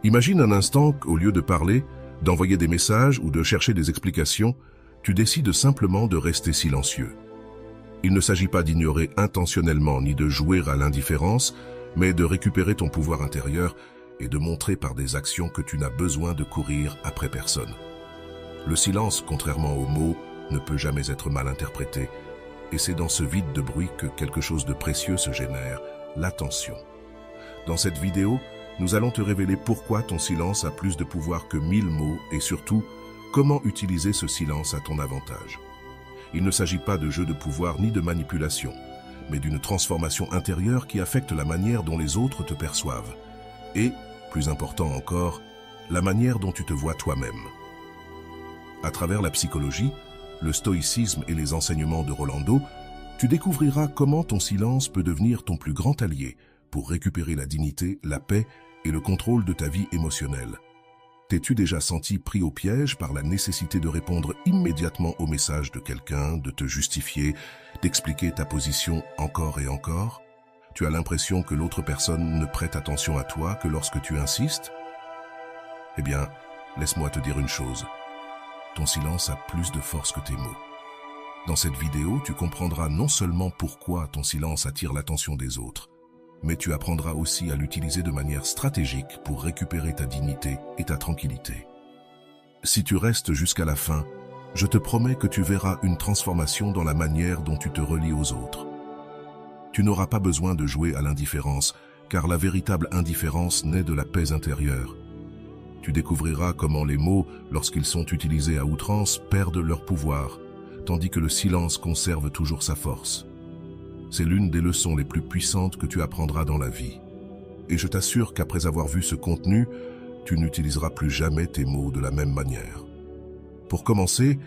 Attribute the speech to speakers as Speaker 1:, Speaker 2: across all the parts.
Speaker 1: Imagine un instant qu'au lieu de parler, d'envoyer des messages ou de chercher des explications, tu décides simplement de rester silencieux. Il ne s'agit pas d'ignorer intentionnellement ni de jouer à l'indifférence, mais de récupérer ton pouvoir intérieur et de montrer par des actions que tu n'as besoin de courir après personne. Le silence, contrairement aux mots, ne peut jamais être mal interprété, et c'est dans ce vide de bruit que quelque chose de précieux se génère, l'attention. Dans cette vidéo, nous allons te révéler pourquoi ton silence a plus de pouvoir que 1000 mots et surtout, comment utiliser ce silence à ton avantage. Il ne s'agit pas de jeu de pouvoir ni de manipulation, mais d'une transformation intérieure qui affecte la manière dont les autres te perçoivent. Et, plus important encore, la manière dont tu te vois toi-même. À travers la psychologie, le stoïcisme et les enseignements de Rolando, tu découvriras comment ton silence peut devenir ton plus grand allié pour récupérer la dignité, la paix et le contrôle de ta vie émotionnelle. T'es-tu déjà senti pris au piège par la nécessité de répondre immédiatement au message de quelqu'un, de te justifier, d'expliquer ta position encore et encore? Tu as l'impression que l'autre personne ne prête attention à toi que lorsque tu insistes? Eh bien, laisse-moi te dire une chose. Ton silence a plus de force que tes mots. Dans cette vidéo, tu comprendras non seulement pourquoi ton silence attire l'attention des autres, mais tu apprendras aussi à l'utiliser de manière stratégique pour récupérer ta dignité et ta tranquillité. Si tu restes jusqu'à la fin, je te promets que tu verras une transformation dans la manière dont tu te relis aux autres. Tu n'auras pas besoin de jouer à l'indifférence, car la véritable indifférence naît de la paix intérieure. Tu découvriras comment les mots, lorsqu'ils sont utilisés à outrance, perdent leur pouvoir, tandis que le silence conserve toujours sa force. C'est l'une des leçons les plus puissantes que tu apprendras dans la vie. Et je t'assure qu'après avoir vu ce contenu, tu n'utiliseras plus jamais tes mots de la même manière. Pour commencer,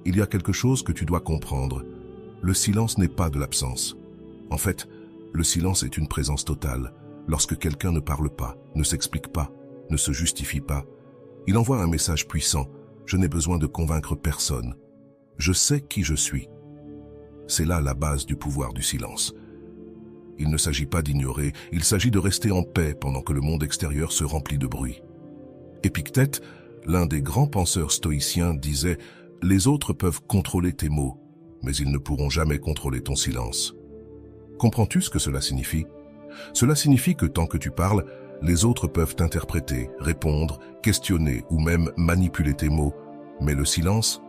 Speaker 1: il y a quelque chose que tu dois comprendre. Le silence n'est pas de l'absence. En fait, le silence est une présence totale. Lorsque quelqu'un ne parle pas, ne s'explique pas, ne se justifie pas, il envoie un message puissant. Je n'ai besoin de convaincre personne. Je sais qui je suis. C'est là la base du pouvoir du silence. Il ne s'agit pas d'ignorer, il s'agit de rester en paix pendant que le monde extérieur se remplit de bruit. Épictète, l'un des grands penseurs stoïciens, disait « Les autres peuvent contrôler tes mots, mais ils ne pourront jamais contrôler ton silence. » Comprends-tu ce que cela signifie? Cela signifie que tant que tu parles, les autres peuvent t'interpréter, répondre, questionner ou même manipuler tes mots. Mais le silence,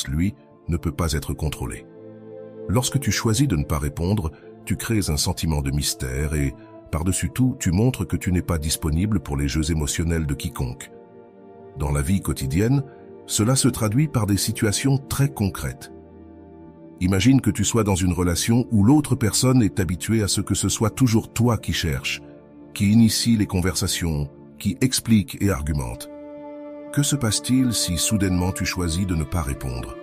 Speaker 1: lui, ne peut pas être contrôlé. Lorsque tu choisis de ne pas répondre, tu crées un sentiment de mystère et, par-dessus tout, tu montres que tu n'es pas disponible pour les jeux émotionnels de quiconque. Dans la vie quotidienne, cela se traduit par des situations très concrètes. Imagine que tu sois dans une relation où l'autre personne est habituée à ce que ce soit toujours toi qui cherches, qui initie les conversations, qui explique et argumente. Que se passe-t-il si soudainement tu choisis de ne pas répondre?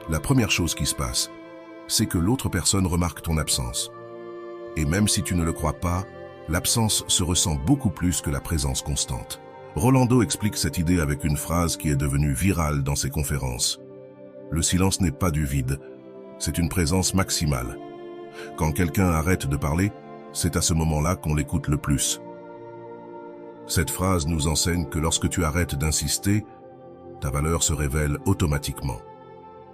Speaker 1: La première chose qui se passe, c'est que l'autre personne remarque ton absence. Et même si tu ne le crois pas, l'absence se ressent beaucoup plus que la présence constante. Rolando explique cette idée avec une phrase qui est devenue virale dans ses conférences. Le silence n'est pas du vide, c'est une présence maximale. Quand quelqu'un arrête de parler, c'est à ce moment-là qu'on l'écoute le plus. Cette phrase nous enseigne que lorsque tu arrêtes d'insister, ta valeur se révèle automatiquement.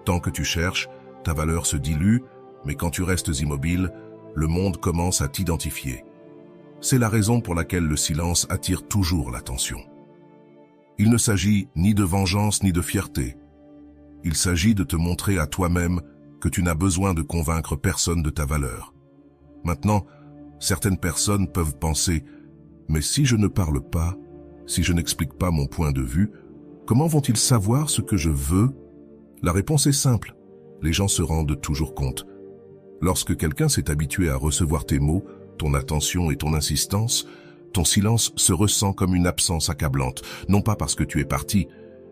Speaker 1: Tant que tu cherches, ta valeur se dilue, mais quand tu restes immobile, le monde commence à t'identifier. C'est la raison pour laquelle le silence attire toujours l'attention. Il ne s'agit ni de vengeance ni de fierté. Il s'agit de te montrer à toi-même que tu n'as besoin de convaincre personne de ta valeur. Maintenant, certaines personnes peuvent penser « Mais si je ne parle pas, si je n'explique pas mon point de vue, comment vont-ils savoir ce que je veux ?» La réponse est simple. Les gens se rendent toujours compte. Lorsque quelqu'un s'est habitué à recevoir tes mots, ton attention et ton insistance, ton silence se ressent comme une absence accablante, non pas parce que tu es parti,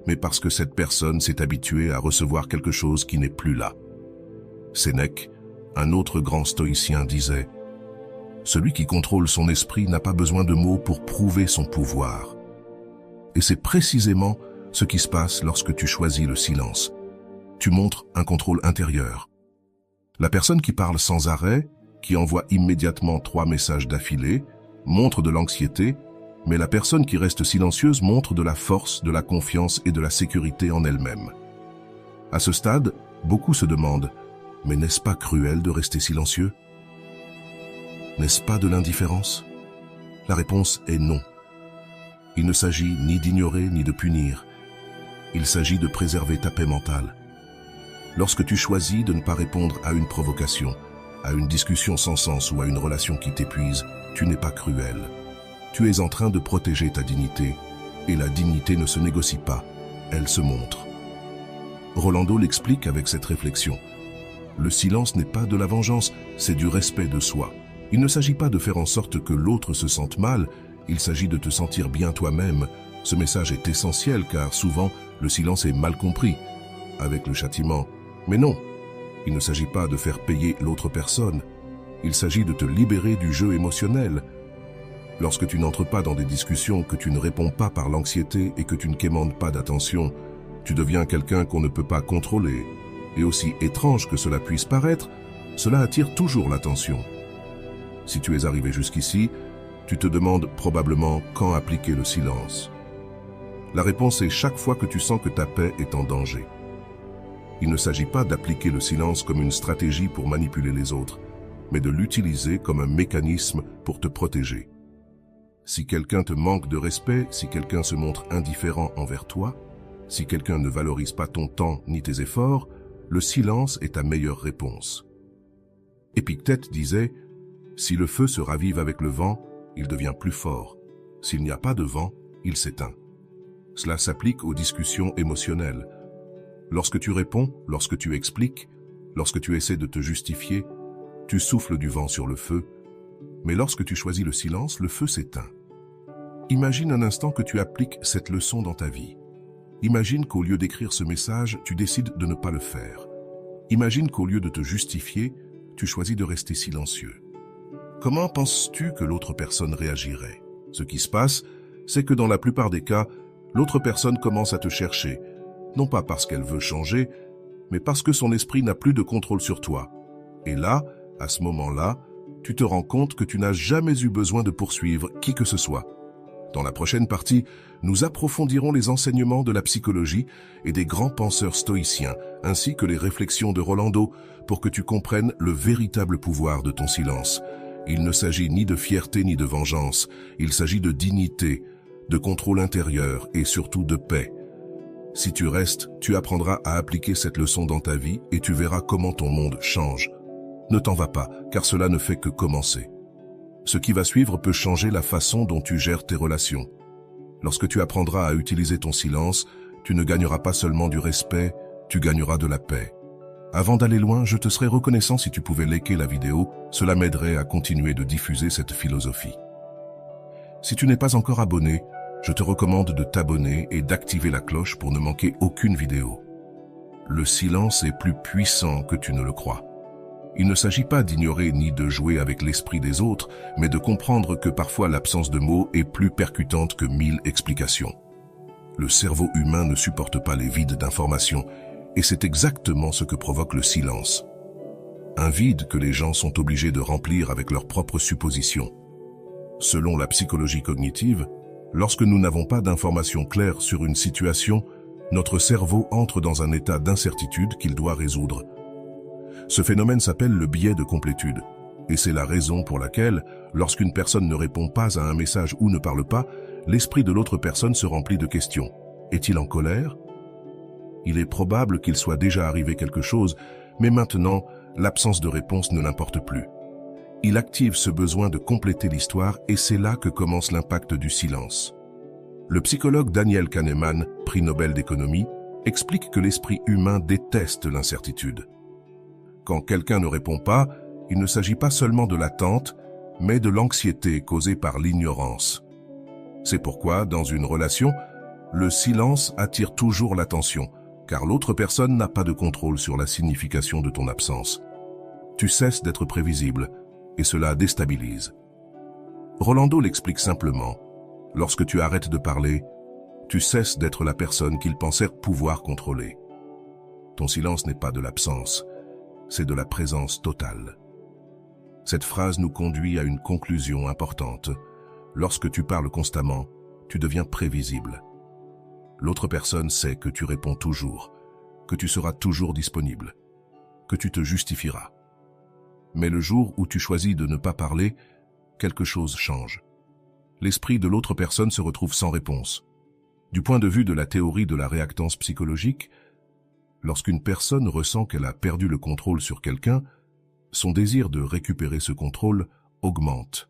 Speaker 1: mais parce que cette personne s'est habituée à recevoir quelque chose qui n'est plus là. Sénèque, un autre grand stoïcien, disait « Celui qui contrôle son esprit n'a pas besoin de mots pour prouver son pouvoir. » Et c'est précisément ce qui se passe lorsque tu choisis le silence. Tu montres un contrôle intérieur. La personne qui parle sans arrêt, qui envoie immédiatement 3 messages d'affilée, montre de l'anxiété, Mais la personne qui reste silencieuse montre de la force, de la confiance et de la sécurité en elle-même. À ce stade, beaucoup se demandent « Mais n'est-ce pas cruel de rester silencieux ? N'est-ce pas de l'indifférence ?» La réponse est non. Il ne s'agit ni d'ignorer ni de punir. Il s'agit de préserver ta paix mentale. Lorsque tu choisis de ne pas répondre à une provocation, à une discussion sans sens ou à une relation qui t'épuise, tu n'es pas cruel. Tu es en train de protéger ta dignité, et la dignité ne se négocie pas, elle se montre. Rolando l'explique avec cette réflexion. Le silence n'est pas de la vengeance, c'est du respect de soi. Il ne s'agit pas de faire en sorte que l'autre se sente mal, il s'agit de te sentir bien toi-même. Ce message est essentiel car souvent, le silence est mal compris, avec le châtiment. Mais non, il ne s'agit pas de faire payer l'autre personne. Il s'agit de te libérer du jeu émotionnel. Lorsque tu n'entres pas dans des discussions, que tu ne réponds pas par l'anxiété et que tu ne quémandes pas d'attention, tu deviens quelqu'un qu'on ne peut pas contrôler. Et aussi étrange que cela puisse paraître, cela attire toujours l'attention. Si tu es arrivé jusqu'ici, tu te demandes probablement quand appliquer le silence. La réponse est chaque fois que tu sens que ta paix est en danger. Il ne s'agit pas d'appliquer le silence comme une stratégie pour manipuler les autres, mais de l'utiliser comme un mécanisme pour te protéger. Si quelqu'un te manque de respect, si quelqu'un se montre indifférent envers toi, si quelqu'un ne valorise pas ton temps ni tes efforts, le silence est ta meilleure réponse. Épictète disait « Si le feu se ravive avec le vent, il devient plus fort. S'il n'y a pas de vent, il s'éteint. » Cela s'applique aux discussions émotionnelles. Lorsque tu réponds, lorsque tu expliques, lorsque tu essaies de te justifier, tu souffles du vent sur le feu, mais lorsque tu choisis le silence, le feu s'éteint. Imagine un instant que tu appliques cette leçon dans ta vie. Imagine qu'au lieu d'écrire ce message, tu décides de ne pas le faire. Imagine qu'au lieu de te justifier, tu choisis de rester silencieux. Comment penses-tu que l'autre personne réagirait? Ce qui se passe, c'est que dans la plupart des cas, l'autre personne commence à te chercher, non pas parce qu'elle veut changer, mais parce que son esprit n'a plus de contrôle sur toi. Et là, à ce moment-là, tu te rends compte que tu n'as jamais eu besoin de poursuivre qui que ce soit. Dans la prochaine partie, nous approfondirons les enseignements de la psychologie et des grands penseurs stoïciens, ainsi que les réflexions de Rolando, pour que tu comprennes le véritable pouvoir de ton silence. Il ne s'agit ni de fierté ni de vengeance, il s'agit de dignité, de contrôle intérieur et surtout de paix. Si tu restes, tu apprendras à appliquer cette leçon dans ta vie et tu verras comment ton monde change. Ne t'en vas pas, car cela ne fait que commencer. Ce qui va suivre peut changer la façon dont tu gères tes relations. Lorsque tu apprendras à utiliser ton silence, tu ne gagneras pas seulement du respect, tu gagneras de la paix. Avant d'aller loin, je te serais reconnaissant si tu pouvais liker la vidéo, cela m'aiderait à continuer de diffuser cette philosophie. Si tu n'es pas encore abonné, je te recommande de t'abonner et d'activer la cloche pour ne manquer aucune vidéo. Le silence est plus puissant que tu ne le crois. Il ne s'agit pas d'ignorer ni de jouer avec l'esprit des autres, mais de comprendre que parfois l'absence de mots est plus percutante que 1000 explications. Le cerveau humain ne supporte pas les vides d'informations, et c'est exactement ce que provoque le silence. Un vide que les gens sont obligés de remplir avec leurs propres suppositions. Selon la psychologie cognitive, lorsque nous n'avons pas d'informations claires sur une situation, notre cerveau entre dans un état d'incertitude qu'il doit résoudre. Ce phénomène s'appelle le biais de complétude, et c'est la raison pour laquelle, lorsqu'une personne ne répond pas à un message ou ne parle pas, l'esprit de l'autre personne se remplit de questions. Est-il en colère? Il est probable qu'il soit déjà arrivé quelque chose, mais maintenant, l'absence de réponse ne l'importe plus. Il active ce besoin de compléter l'histoire et c'est là que commence l'impact du silence. Le psychologue Daniel Kahneman, prix Nobel d'économie, explique que l'esprit humain déteste l'incertitude. Quand quelqu'un ne répond pas, il ne s'agit pas seulement de l'attente, mais de l'anxiété causée par l'ignorance. C'est pourquoi, dans une relation, le silence attire toujours l'attention, car l'autre personne n'a pas de contrôle sur la signification de ton absence. Tu cesses d'être prévisible, et cela déstabilise. Rolando l'explique simplement. Lorsque tu arrêtes de parler, tu cesses d'être la personne qu'ils pensèrent pouvoir contrôler. Ton silence n'est pas de l'absence, c'est de la présence totale. Cette phrase nous conduit à une conclusion importante. Lorsque tu parles constamment, tu deviens prévisible. L'autre personne sait que tu réponds toujours, que tu seras toujours disponible, que tu te justifieras. Mais le jour où tu choisis de ne pas parler, quelque chose change. L'esprit de l'autre personne se retrouve sans réponse. Du point de vue de la théorie de la réactance psychologique, lorsqu'une personne ressent qu'elle a perdu le contrôle sur quelqu'un, son désir de récupérer ce contrôle augmente.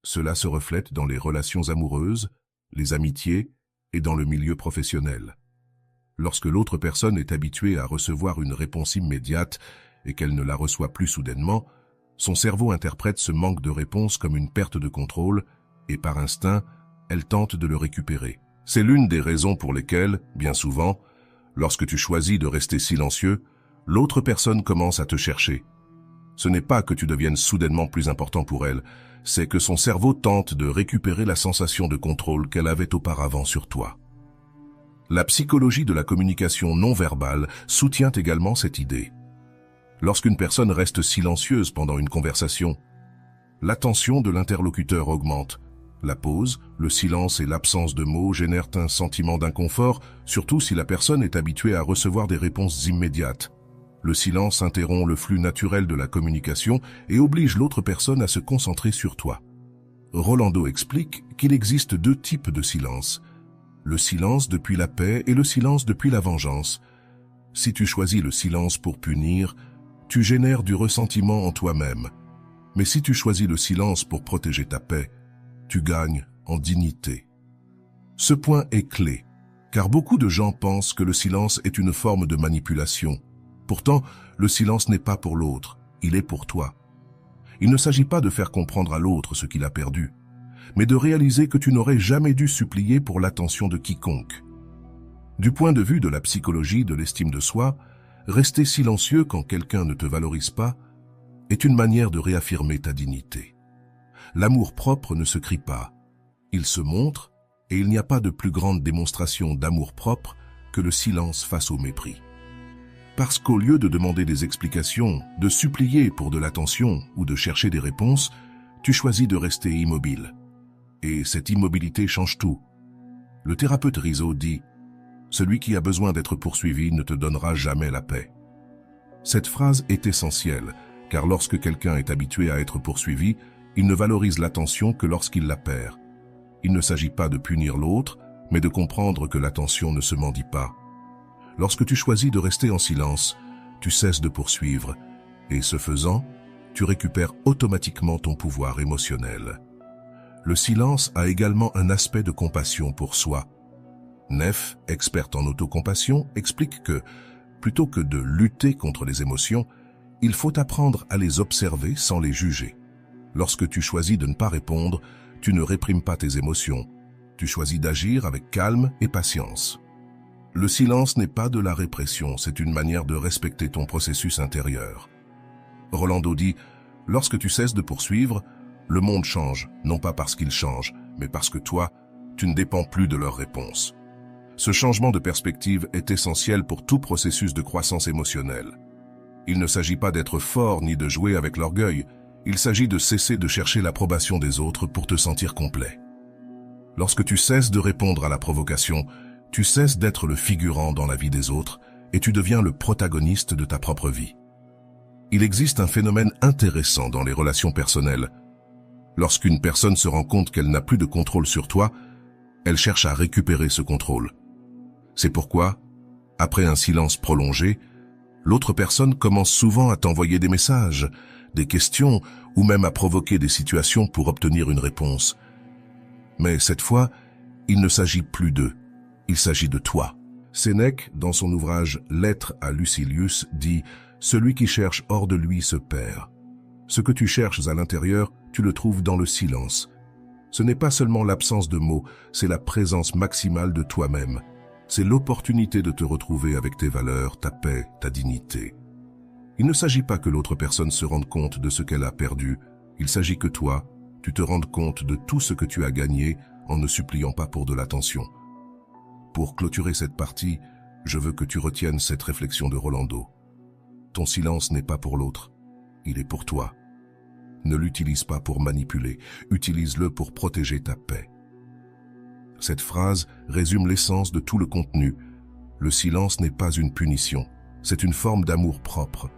Speaker 1: Cela se reflète dans les relations amoureuses, les amitiés et dans le milieu professionnel. Lorsque l'autre personne est habituée à recevoir une réponse immédiate et qu'elle ne la reçoit plus soudainement, son cerveau interprète ce manque de réponse comme une perte de contrôle et par instinct, elle tente de le récupérer. C'est l'une des raisons pour lesquelles, bien souvent, lorsque tu choisis de rester silencieux, l'autre personne commence à te chercher. Ce n'est pas que tu deviennes soudainement plus important pour elle, c'est que son cerveau tente de récupérer la sensation de contrôle qu'elle avait auparavant sur toi. La psychologie de la communication non verbale soutient également cette idée. Lorsqu'une personne reste silencieuse pendant une conversation, l'attention de l'interlocuteur augmente. La pause, le silence et l'absence de mots génèrent un sentiment d'inconfort, surtout si la personne est habituée à recevoir des réponses immédiates. Le silence interrompt le flux naturel de la communication et oblige l'autre personne à se concentrer sur toi. Rolando explique qu'il existe deux types de silence. Le silence depuis la paix et le silence depuis la vengeance. Si tu choisis le silence pour punir, tu génères du ressentiment en toi-même. Mais si tu choisis le silence pour protéger ta paix, tu gagnes en dignité. Ce point est clé, car beaucoup de gens pensent que le silence est une forme de manipulation. Pourtant, le silence n'est pas pour l'autre, il est pour toi. Il ne s'agit pas de faire comprendre à l'autre ce qu'il a perdu, mais de réaliser que tu n'aurais jamais dû supplier pour l'attention de quiconque. Du point de vue de la psychologie de l'estime de soi, rester silencieux quand quelqu'un ne te valorise pas est une manière de réaffirmer ta dignité. L'amour-propre ne se crie pas, il se montre et il n'y a pas de plus grande démonstration d'amour-propre que le silence face au mépris. Parce qu'au lieu de demander des explications, de supplier pour de l'attention ou de chercher des réponses, tu choisis de rester immobile. Et cette immobilité change tout. Le thérapeute Rizzo dit « Celui qui a besoin d'être poursuivi ne te donnera jamais la paix ». Cette phrase est essentielle, car lorsque quelqu'un est habitué à être poursuivi, il ne valorise l'attention que lorsqu'il la perd. Il ne s'agit pas de punir l'autre, mais de comprendre que l'attention ne se mendie pas. Lorsque tu choisis de rester en silence, tu cesses de poursuivre, et ce faisant, tu récupères automatiquement ton pouvoir émotionnel. Le silence a également un aspect de compassion pour soi. Neff, experte en autocompassion, explique que, plutôt que de lutter contre les émotions, il faut apprendre à les observer sans les juger. Lorsque tu choisis de ne pas répondre, tu ne réprimes pas tes émotions. Tu choisis d'agir avec calme et patience. Le silence n'est pas de la répression, c'est une manière de respecter ton processus intérieur. Rolando dit, lorsque tu cesses de poursuivre, le monde change, non pas parce qu'il change, mais parce que toi, tu ne dépends plus de leur réponse. Ce changement de perspective est essentiel pour tout processus de croissance émotionnelle. Il ne s'agit pas d'être fort ni de jouer avec l'orgueil, il s'agit de cesser de chercher l'approbation des autres pour te sentir complet. Lorsque tu cesses de répondre à la provocation, tu cesses d'être le figurant dans la vie des autres et tu deviens le protagoniste de ta propre vie. Il existe un phénomène intéressant dans les relations personnelles. Lorsqu'une personne se rend compte qu'elle n'a plus de contrôle sur toi, elle cherche à récupérer ce contrôle. C'est pourquoi, après un silence prolongé, l'autre personne commence souvent à t'envoyer des messages, des questions ou même à provoquer des situations pour obtenir une réponse. Mais cette fois, il ne s'agit plus d'eux, il s'agit de toi. Sénèque, dans son ouvrage « Lettre à Lucilius », dit « Celui qui cherche hors de lui se perd. Ce que tu cherches à l'intérieur, tu le trouves dans le silence. Ce n'est pas seulement l'absence de mots, c'est la présence maximale de toi-même. C'est l'opportunité de te retrouver avec tes valeurs, ta paix, ta dignité. Il ne s'agit pas que l'autre personne se rende compte de ce qu'elle a perdu. Il s'agit que toi, tu te rendes compte de tout ce que tu as gagné en ne suppliant pas pour de l'attention. Pour clôturer cette partie, je veux que tu retiennes cette réflexion de Rolando. Ton silence n'est pas pour l'autre, il est pour toi. Ne l'utilise pas pour manipuler, utilise-le pour protéger ta paix. Cette phrase résume l'essence de tout le contenu. Le silence n'est pas une punition, c'est une forme d'amour propre.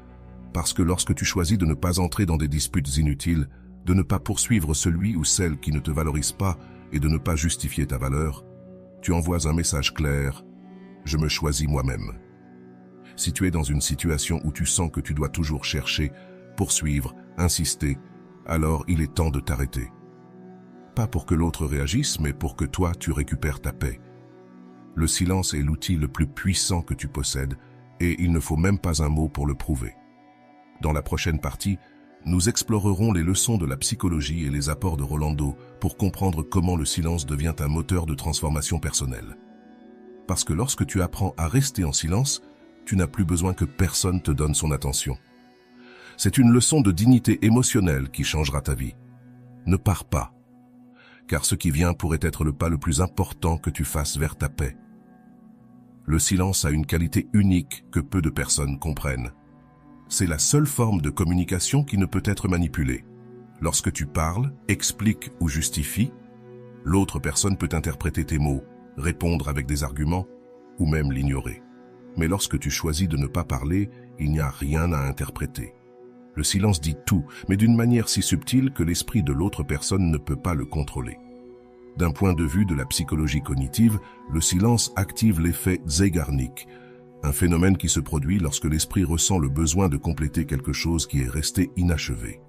Speaker 1: Parce que lorsque tu choisis de ne pas entrer dans des disputes inutiles, de ne pas poursuivre celui ou celle qui ne te valorise pas et de ne pas justifier ta valeur, tu envoies un message clair « Je me choisis moi-même ». Si tu es dans une situation où tu sens que tu dois toujours chercher, poursuivre, insister, alors il est temps de t'arrêter. Pas pour que l'autre réagisse, mais pour que toi, tu récupères ta paix. Le silence est l'outil le plus puissant que tu possèdes et il ne faut même pas un mot pour le prouver. Dans la prochaine partie, nous explorerons les leçons de la psychologie et les apports de Rolando pour comprendre comment le silence devient un moteur de transformation personnelle. Parce que lorsque tu apprends à rester en silence, tu n'as plus besoin que personne te donne son attention. C'est une leçon de dignité émotionnelle qui changera ta vie. Ne pars pas, car ce qui vient pourrait être le pas le plus important que tu fasses vers ta paix. Le silence a une qualité unique que peu de personnes comprennent. C'est la seule forme de communication qui ne peut être manipulée. Lorsque tu parles, expliques ou justifies, l'autre personne peut interpréter tes mots, répondre avec des arguments ou même l'ignorer. Mais lorsque tu choisis de ne pas parler, il n'y a rien à interpréter. Le silence dit tout, mais d'une manière si subtile que l'esprit de l'autre personne ne peut pas le contrôler. D'un point de vue de la psychologie cognitive, le silence active l'effet Zeigarnik, un phénomène qui se produit lorsque l'esprit ressent le besoin de compléter quelque chose qui est resté inachevé.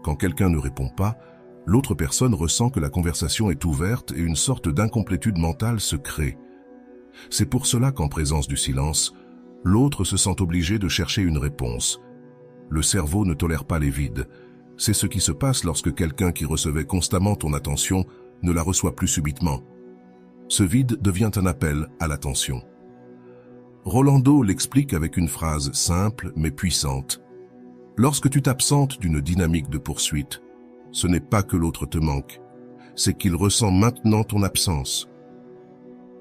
Speaker 1: Quand quelqu'un ne répond pas, l'autre personne ressent que la conversation est ouverte et une sorte d'incomplétude mentale se crée. C'est pour cela qu'en présence du silence, l'autre se sent obligé de chercher une réponse. Le cerveau ne tolère pas les vides. C'est ce qui se passe lorsque quelqu'un qui recevait constamment ton attention ne la reçoit plus subitement. Ce vide devient un appel à l'attention. Rolando l'explique avec une phrase simple mais puissante. Lorsque tu t'absentes d'une dynamique de poursuite, ce n'est pas que l'autre te manque, c'est qu'il ressent maintenant ton absence.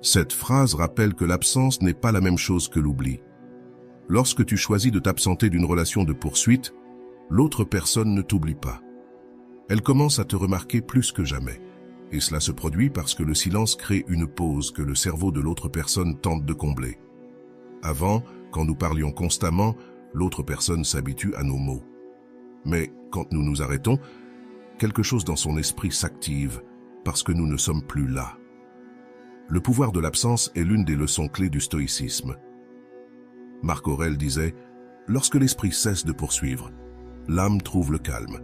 Speaker 1: Cette phrase rappelle que l'absence n'est pas la même chose que l'oubli. Lorsque tu choisis de t'absenter d'une relation de poursuite, l'autre personne ne t'oublie pas. Elle commence à te remarquer plus que jamais. Et cela se produit parce que le silence crée une pause que le cerveau de l'autre personne tente de combler. Avant, quand nous parlions constamment, l'autre personne s'habitue à nos mots. Mais quand nous nous arrêtons, quelque chose dans son esprit s'active parce que nous ne sommes plus là. Le pouvoir de l'absence est l'une des leçons clés du stoïcisme. Marc Aurèle disait « Lorsque l'esprit cesse de poursuivre, l'âme trouve le calme ».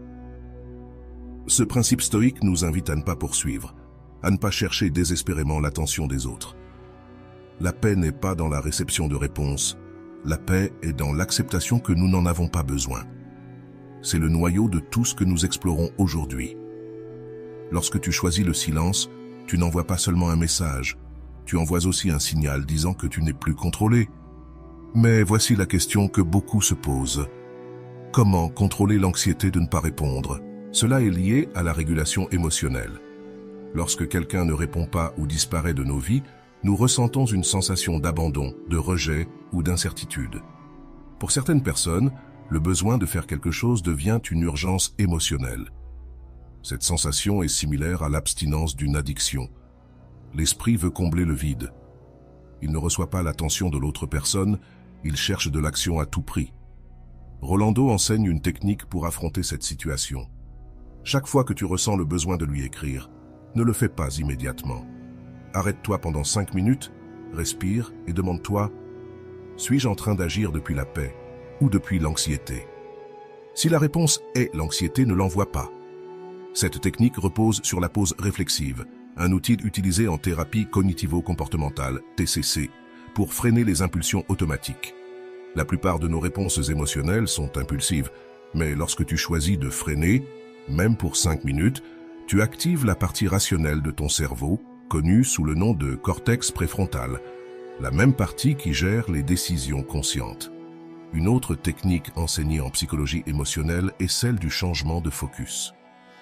Speaker 1: Ce principe stoïque nous invite à ne pas poursuivre, à ne pas chercher désespérément l'attention des autres. La paix n'est pas dans la réception de réponses, la paix est dans l'acceptation que nous n'en avons pas besoin. C'est le noyau de tout ce que nous explorons aujourd'hui. Lorsque tu choisis le silence, tu n'envoies pas seulement un message, tu envoies aussi un signal disant que tu n'es plus contrôlé. Mais voici la question que beaucoup se posent. Comment contrôler l'anxiété de ne pas répondre? Cela est lié à la régulation émotionnelle. Lorsque quelqu'un ne répond pas ou disparaît de nos vies, nous ressentons une sensation d'abandon, de rejet ou d'incertitude. Pour certaines personnes, le besoin de faire quelque chose devient une urgence émotionnelle. Cette sensation est similaire à l'abstinence d'une addiction. L'esprit veut combler le vide. Il ne reçoit pas l'attention de l'autre personne, il cherche de l'action à tout prix. Rolando enseigne une technique pour affronter cette situation. Chaque fois que tu ressens le besoin de lui écrire, ne le fais pas immédiatement. Arrête-toi pendant 5 minutes, respire et demande-toi « Suis-je en train d'agir depuis la paix ou depuis l'anxiété ?» Si la réponse est l'anxiété, ne l'envoie pas. Cette technique repose sur la pause réflexive, un outil utilisé en thérapie cognitivo-comportementale, TCC, pour freiner les impulsions automatiques. La plupart de nos réponses émotionnelles sont impulsives, mais lorsque tu choisis de freiner, même pour 5 minutes, tu actives la partie rationnelle de ton cerveau, connue sous le nom de cortex préfrontal, la même partie qui gère les décisions conscientes. Une autre technique enseignée en psychologie émotionnelle est celle du changement de focus.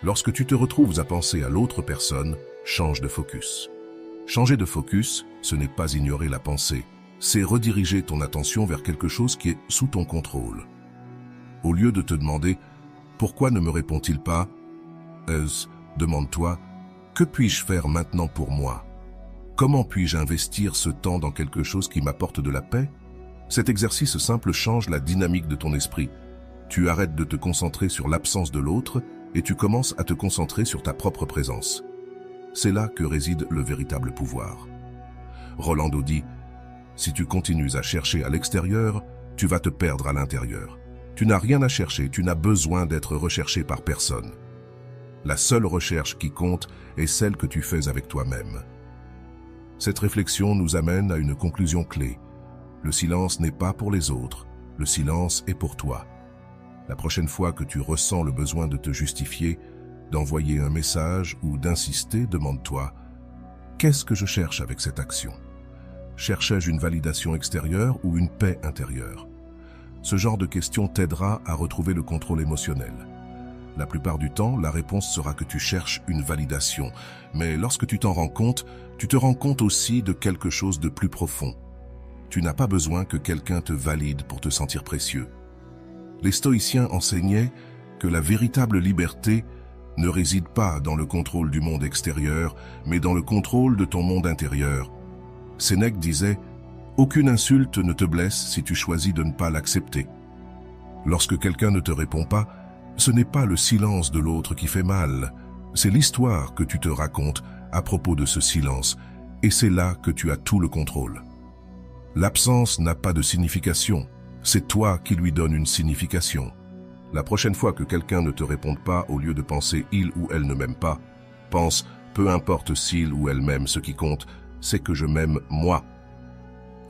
Speaker 1: Lorsque tu te retrouves à penser à l'autre personne, change de focus. Changer de focus, ce n'est pas ignorer la pensée, c'est rediriger ton attention vers quelque chose qui est sous ton contrôle. Au lieu de te demander « Pourquoi ne me répond-il pas? Demande-toi, que puis-je faire maintenant pour moi? Comment puis-je investir ce temps dans quelque chose qui m'apporte de la paix? Cet exercice simple change la dynamique de ton esprit. Tu arrêtes de te concentrer sur l'absence de l'autre et tu commences à te concentrer sur ta propre présence. C'est là que réside le véritable pouvoir. Rolando dit, si tu continues à chercher à l'extérieur, tu vas te perdre à l'intérieur. Tu n'as rien à chercher, tu n'as besoin d'être recherché par personne. La seule recherche qui compte est celle que tu fais avec toi-même. Cette réflexion nous amène à une conclusion clé. Le silence n'est pas pour les autres, le silence est pour toi. La prochaine fois que tu ressens le besoin de te justifier, d'envoyer un message ou d'insister, demande-toi « Qu'est-ce que je cherche avec cette action ?» Cherchais-je une validation extérieure ou une paix intérieure? Ce genre de question t'aidera à retrouver le contrôle émotionnel. La plupart du temps, la réponse sera que tu cherches une validation. Mais lorsque tu t'en rends compte, tu te rends compte aussi de quelque chose de plus profond. Tu n'as pas besoin que quelqu'un te valide pour te sentir précieux. Les stoïciens enseignaient que la véritable liberté ne réside pas dans le contrôle du monde extérieur, mais dans le contrôle de ton monde intérieur. Sénèque disait « Aucune insulte ne te blesse si tu choisis de ne pas l'accepter. » Lorsque quelqu'un ne te répond pas, ce n'est pas le silence de l'autre qui fait mal, c'est l'histoire que tu te racontes à propos de ce silence, et c'est là que tu as tout le contrôle. L'absence n'a pas de signification, c'est toi qui lui donnes une signification. La prochaine fois que quelqu'un ne te réponde pas, au lieu de penser « il ou elle ne m'aime pas », pense « peu importe s'il ou elle m'aime, ce qui compte, c'est que je m'aime moi ».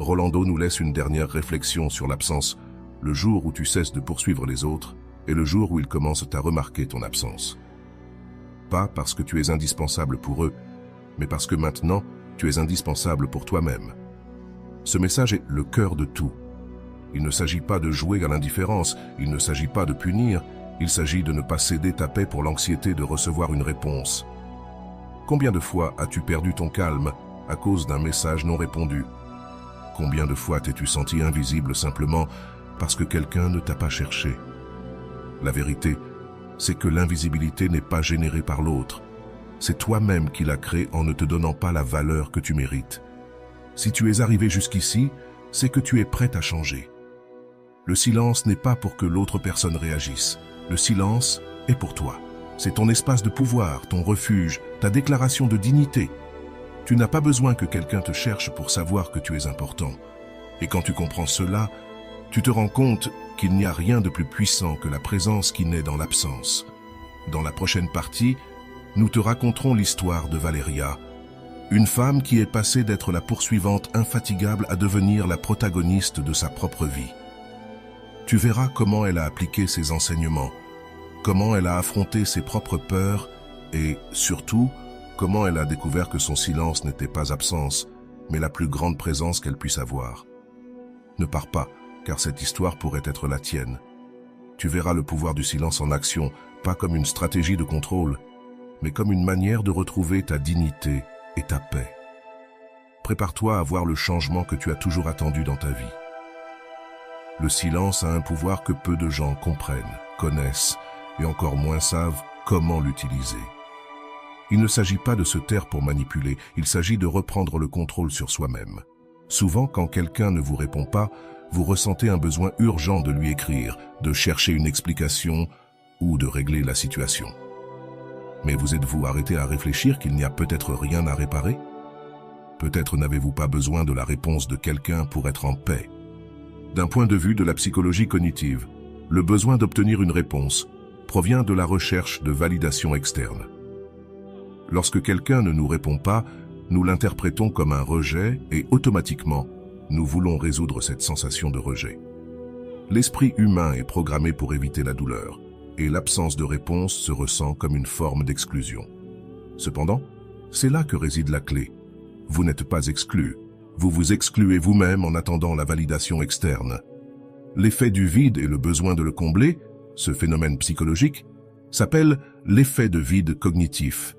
Speaker 1: Rolando nous laisse une dernière réflexion sur l'absence, le jour où tu cesses de poursuivre les autres, et le jour où ils commencent à remarquer ton absence. Pas parce que tu es indispensable pour eux, mais parce que maintenant, tu es indispensable pour toi-même. Ce message est le cœur de tout. Il ne s'agit pas de jouer à l'indifférence, il ne s'agit pas de punir, il s'agit de ne pas céder ta paix pour l'anxiété de recevoir une réponse. Combien de fois as-tu perdu ton calme à cause d'un message non répondu? Combien de fois t'es-tu senti invisible simplement parce que quelqu'un ne t'a pas cherché? La vérité, c'est que l'invisibilité n'est pas générée par l'autre. C'est toi-même qui la crée en ne te donnant pas la valeur que tu mérites. Si tu es arrivé jusqu'ici, c'est que tu es prêt à changer. Le silence n'est pas pour que l'autre personne réagisse. Le silence est pour toi. C'est ton espace de pouvoir, ton refuge, ta déclaration de dignité. Tu n'as pas besoin que quelqu'un te cherche pour savoir que tu es important. Et quand tu comprends cela, tu te rends compte qu'il n'y a rien de plus puissant que la présence qui naît dans l'absence. Dans la prochaine partie, nous te raconterons l'histoire de Valéria, une femme qui est passée d'être la poursuivante infatigable à devenir la protagoniste de sa propre vie. Tu verras comment elle a appliqué ses enseignements, comment elle a affronté ses propres peurs et, surtout, comment elle a découvert que son silence n'était pas absence, mais la plus grande présence qu'elle puisse avoir. Ne pars pas, car cette histoire pourrait être la tienne. Tu verras le pouvoir du silence en action, pas comme une stratégie de contrôle, mais comme une manière de retrouver ta dignité et ta paix. Prépare-toi à voir le changement que tu as toujours attendu dans ta vie. Le silence a un pouvoir que peu de gens comprennent, connaissent, et encore moins savent comment l'utiliser. Il ne s'agit pas de se taire pour manipuler, il s'agit de reprendre le contrôle sur soi-même. Souvent, quand quelqu'un ne vous répond pas, vous ressentez un besoin urgent de lui écrire, de chercher une explication ou de régler la situation. Mais vous êtes-vous arrêté à réfléchir qu'il n'y a peut-être rien à réparer? Peut-être n'avez-vous pas besoin de la réponse de quelqu'un pour être en paix. D'un point de vue de la psychologie cognitive, le besoin d'obtenir une réponse provient de la recherche de validation externe. Lorsque quelqu'un ne nous répond pas, nous l'interprétons comme un rejet et automatiquement, nous voulons résoudre cette sensation de rejet. L'esprit humain est programmé pour éviter la douleur, et l'absence de réponse se ressent comme une forme d'exclusion. Cependant, c'est là que réside la clé. Vous n'êtes pas exclu, vous vous excluez vous-même en attendant la validation externe. L'effet du vide et le besoin de le combler, ce phénomène psychologique, s'appelle l'effet de vide cognitif,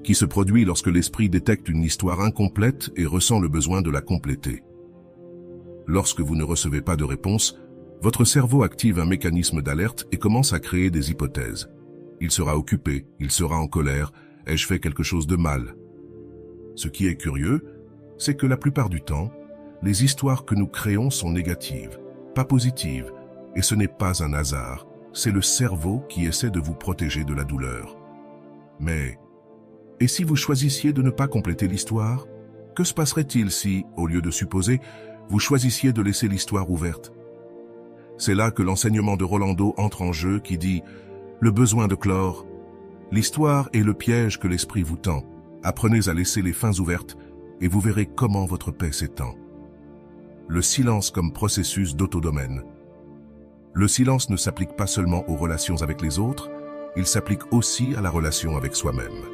Speaker 1: qui se produit lorsque l'esprit détecte une histoire incomplète et ressent le besoin de la compléter. Lorsque vous ne recevez pas de réponse, Votre cerveau active un mécanisme d'alerte et commence à créer des hypothèses. Il sera occupé, il sera en colère, ai-je fait quelque chose de mal? Ce qui est curieux, c'est que la plupart du temps, les histoires que nous créons sont négatives, pas positives, et ce n'est pas un hasard, c'est le cerveau qui essaie de vous protéger de la douleur. Mais, et si vous choisissiez de ne pas compléter l'histoire? Que se passerait-il si, au lieu de supposer, vous choisissiez de laisser l'histoire ouverte? C'est là que l'enseignement de Rolando entre en jeu qui dit « Le besoin de clore. L'histoire est le piège que l'esprit vous tend. Apprenez à laisser les fins ouvertes et vous verrez comment votre paix s'étend. » Le silence comme processus d'autodomène. Le silence ne s'applique pas seulement aux relations avec les autres, il s'applique aussi à la relation avec soi-même.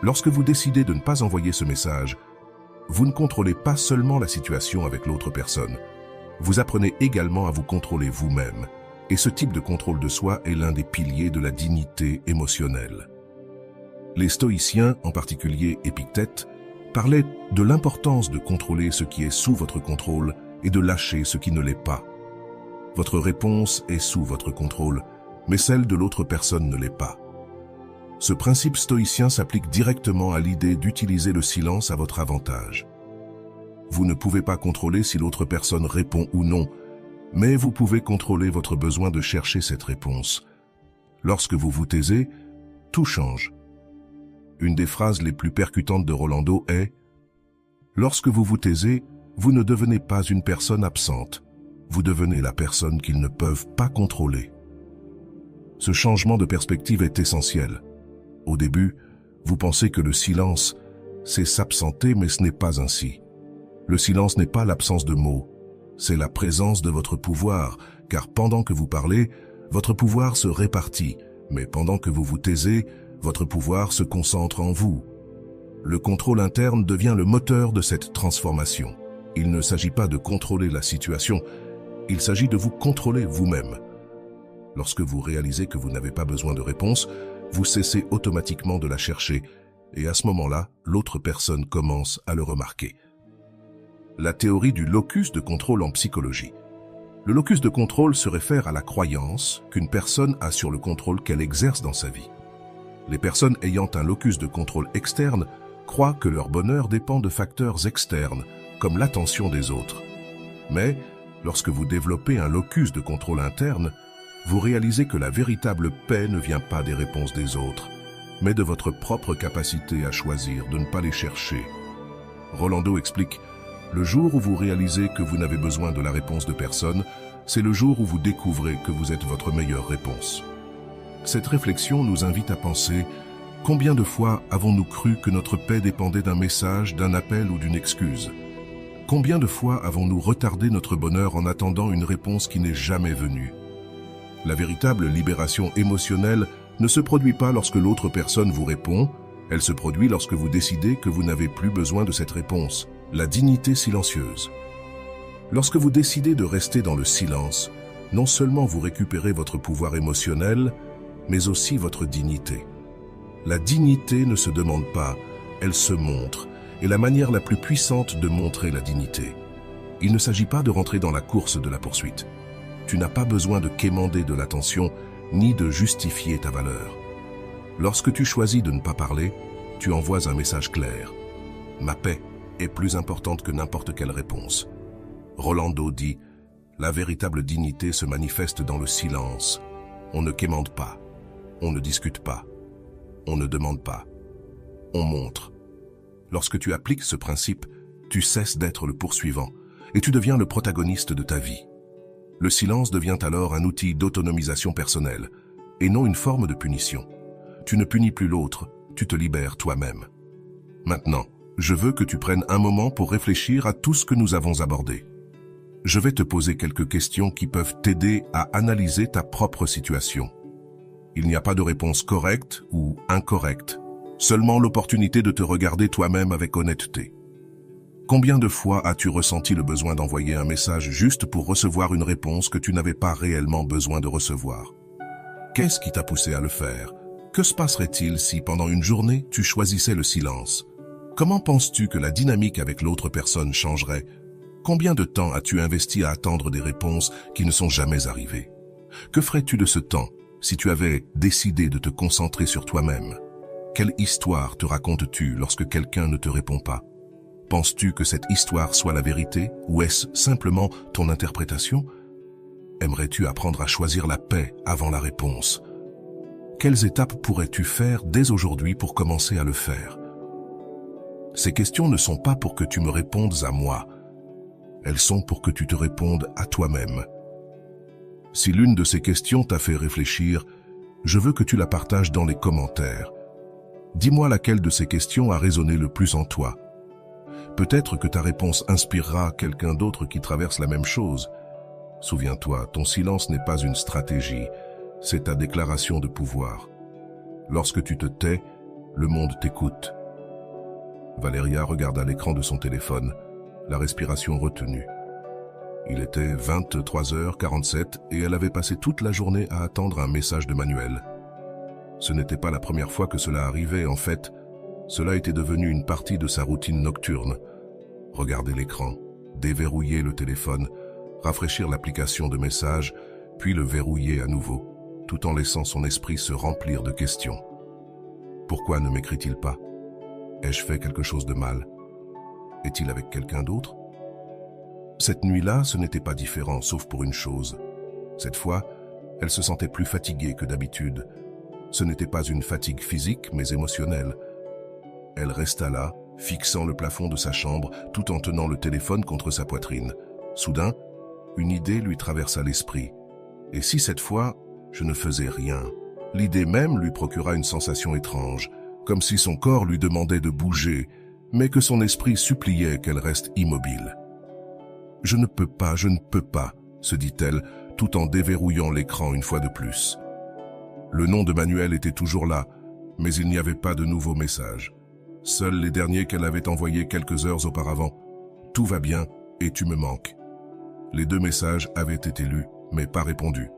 Speaker 1: Lorsque vous décidez de ne pas envoyer ce message, vous ne contrôlez pas seulement la situation avec l'autre personne, vous apprenez également à vous contrôler vous-même, et ce type de contrôle de soi est l'un des piliers de la dignité émotionnelle. Les stoïciens, en particulier Épictète, parlaient de l'importance de contrôler ce qui est sous votre contrôle et de lâcher ce qui ne l'est pas. Votre réponse est sous votre contrôle, mais celle de l'autre personne ne l'est pas. Ce principe stoïcien s'applique directement à l'idée d'utiliser le silence à votre avantage. Vous ne pouvez pas contrôler si l'autre personne répond ou non, mais vous pouvez contrôler votre besoin de chercher cette réponse. Lorsque vous vous taisez, tout change. Une des phrases les plus percutantes de Rolando est « Lorsque vous vous taisez, vous ne devenez pas une personne absente, vous devenez la personne qu'ils ne peuvent pas contrôler. » Ce changement de perspective est essentiel. Au début, vous pensez que le silence, c'est s'absenter, mais ce n'est pas ainsi. Le silence n'est pas l'absence de mots, c'est la présence de votre pouvoir, car pendant que vous parlez, votre pouvoir se répartit, mais pendant que vous vous taisez, votre pouvoir se concentre en vous. Le contrôle interne devient le moteur de cette transformation. Il ne s'agit pas de contrôler la situation, il s'agit de vous contrôler vous-même. Lorsque vous réalisez que vous n'avez pas besoin de réponse, vous cessez automatiquement de la chercher, et à ce moment-là, l'autre personne commence à le remarquer. La théorie du locus de contrôle en psychologie. Le locus de contrôle se réfère à la croyance qu'une personne a sur le contrôle qu'elle exerce dans sa vie. Les personnes ayant un locus de contrôle externe croient que leur bonheur dépend de facteurs externes, comme l'attention des autres. Mais, lorsque vous développez un locus de contrôle interne, vous réalisez que la véritable paix ne vient pas des réponses des autres, mais de votre propre capacité à choisir de ne pas les chercher. Rolando explique « Le jour où vous réalisez que vous n'avez besoin de la réponse de personne, c'est le jour où vous découvrez que vous êtes votre meilleure réponse. » Cette réflexion nous invite à penser « Combien de fois avons-nous cru que notre paix dépendait d'un message, d'un appel ou d'une excuse? Combien de fois avons-nous retardé notre bonheur en attendant une réponse qui n'est jamais venue? » La véritable libération émotionnelle ne se produit pas lorsque l'autre personne vous répond, elle se produit lorsque vous décidez que vous n'avez plus besoin de cette réponse, la dignité silencieuse. Lorsque vous décidez de rester dans le silence, non seulement vous récupérez votre pouvoir émotionnel, mais aussi votre dignité. La dignité ne se demande pas, elle se montre, et la manière la plus puissante de montrer la dignité. Il ne s'agit pas de rentrer dans la course de la poursuite. Tu n'as pas besoin de quémander de l'attention, ni de justifier ta valeur. Lorsque tu choisis de ne pas parler, tu envoies un message clair. Ma paix est plus importante que n'importe quelle réponse. Rolando dit, la véritable dignité se manifeste dans le silence. On ne quémande pas, on ne discute pas, on ne demande pas, on montre. Lorsque tu appliques ce principe, tu cesses d'être le poursuivant et tu deviens le protagoniste de ta vie. Le silence devient alors un outil d'autonomisation personnelle, et non une forme de punition. Tu ne punis plus l'autre, tu te libères toi-même. Maintenant, je veux que tu prennes un moment pour réfléchir à tout ce que nous avons abordé. Je vais te poser quelques questions qui peuvent t'aider à analyser ta propre situation. Il n'y a pas de réponse correcte ou incorrecte, seulement l'opportunité de te regarder toi-même avec honnêteté. Combien de fois as-tu ressenti le besoin d'envoyer un message juste pour recevoir une réponse que tu n'avais pas réellement besoin de recevoir? Qu'est-ce qui t'a poussé à le faire? Que se passerait-il si, pendant une journée, tu choisissais le silence? Comment penses-tu que la dynamique avec l'autre personne changerait? Combien de temps as-tu investi à attendre des réponses qui ne sont jamais arrivées? Que ferais-tu de ce temps si tu avais décidé de te concentrer sur toi-même? Quelle histoire te racontes-tu lorsque quelqu'un ne te répond pas? Penses-tu que cette histoire soit la vérité ou est-ce simplement ton interprétation? Aimerais-tu apprendre à choisir la paix avant la réponse? Quelles étapes pourrais-tu faire dès aujourd'hui pour commencer à le faire? Ces questions ne sont pas pour que tu me répondes à moi. Elles sont pour que tu te répondes à toi-même. Si l'une de ces questions t'a fait réfléchir, je veux que tu la partages dans les commentaires. Dis-moi laquelle de ces questions a résonné le plus en toi. Peut-être que ta réponse inspirera quelqu'un d'autre qui traverse la même chose. Souviens-toi, ton silence n'est pas une stratégie, c'est ta déclaration de pouvoir. Lorsque tu te tais, le monde t'écoute. Valéria regarda l'écran de son téléphone, la respiration retenue. Il était 23h47 et elle avait passé toute la journée à attendre un message de Manuel. Ce n'était pas la première fois que cela arrivait, en fait. Cela était devenu une partie de sa routine nocturne. Regarder l'écran, déverrouiller le téléphone, rafraîchir l'application de messages, puis le verrouiller à nouveau, tout en laissant son esprit se remplir de questions. Pourquoi ne m'écrit-il pas? Ai-je fait quelque chose de mal? Est-il avec quelqu'un d'autre? Cette nuit-là, ce n'était pas différent, sauf pour une chose. Cette fois, elle se sentait plus fatiguée que d'habitude. Ce n'était pas une fatigue physique, mais émotionnelle. Elle resta là, fixant le plafond de sa chambre, tout en tenant le téléphone contre sa poitrine. Soudain, une idée lui traversa l'esprit. Et si cette fois, je ne faisais rien? L'idée même lui procura une sensation étrange, comme si son corps lui demandait de bouger, mais que son esprit suppliait qu'elle reste immobile. « Je ne peux pas, se dit-elle, tout en déverrouillant l'écran une fois de plus. Le nom de Manuel était toujours là, mais il n'y avait pas de nouveaux messages. Seuls les derniers qu'elle avait envoyés quelques heures auparavant. « Tout va bien et tu me manques ». Les 2 messages avaient été lus, mais pas répondus.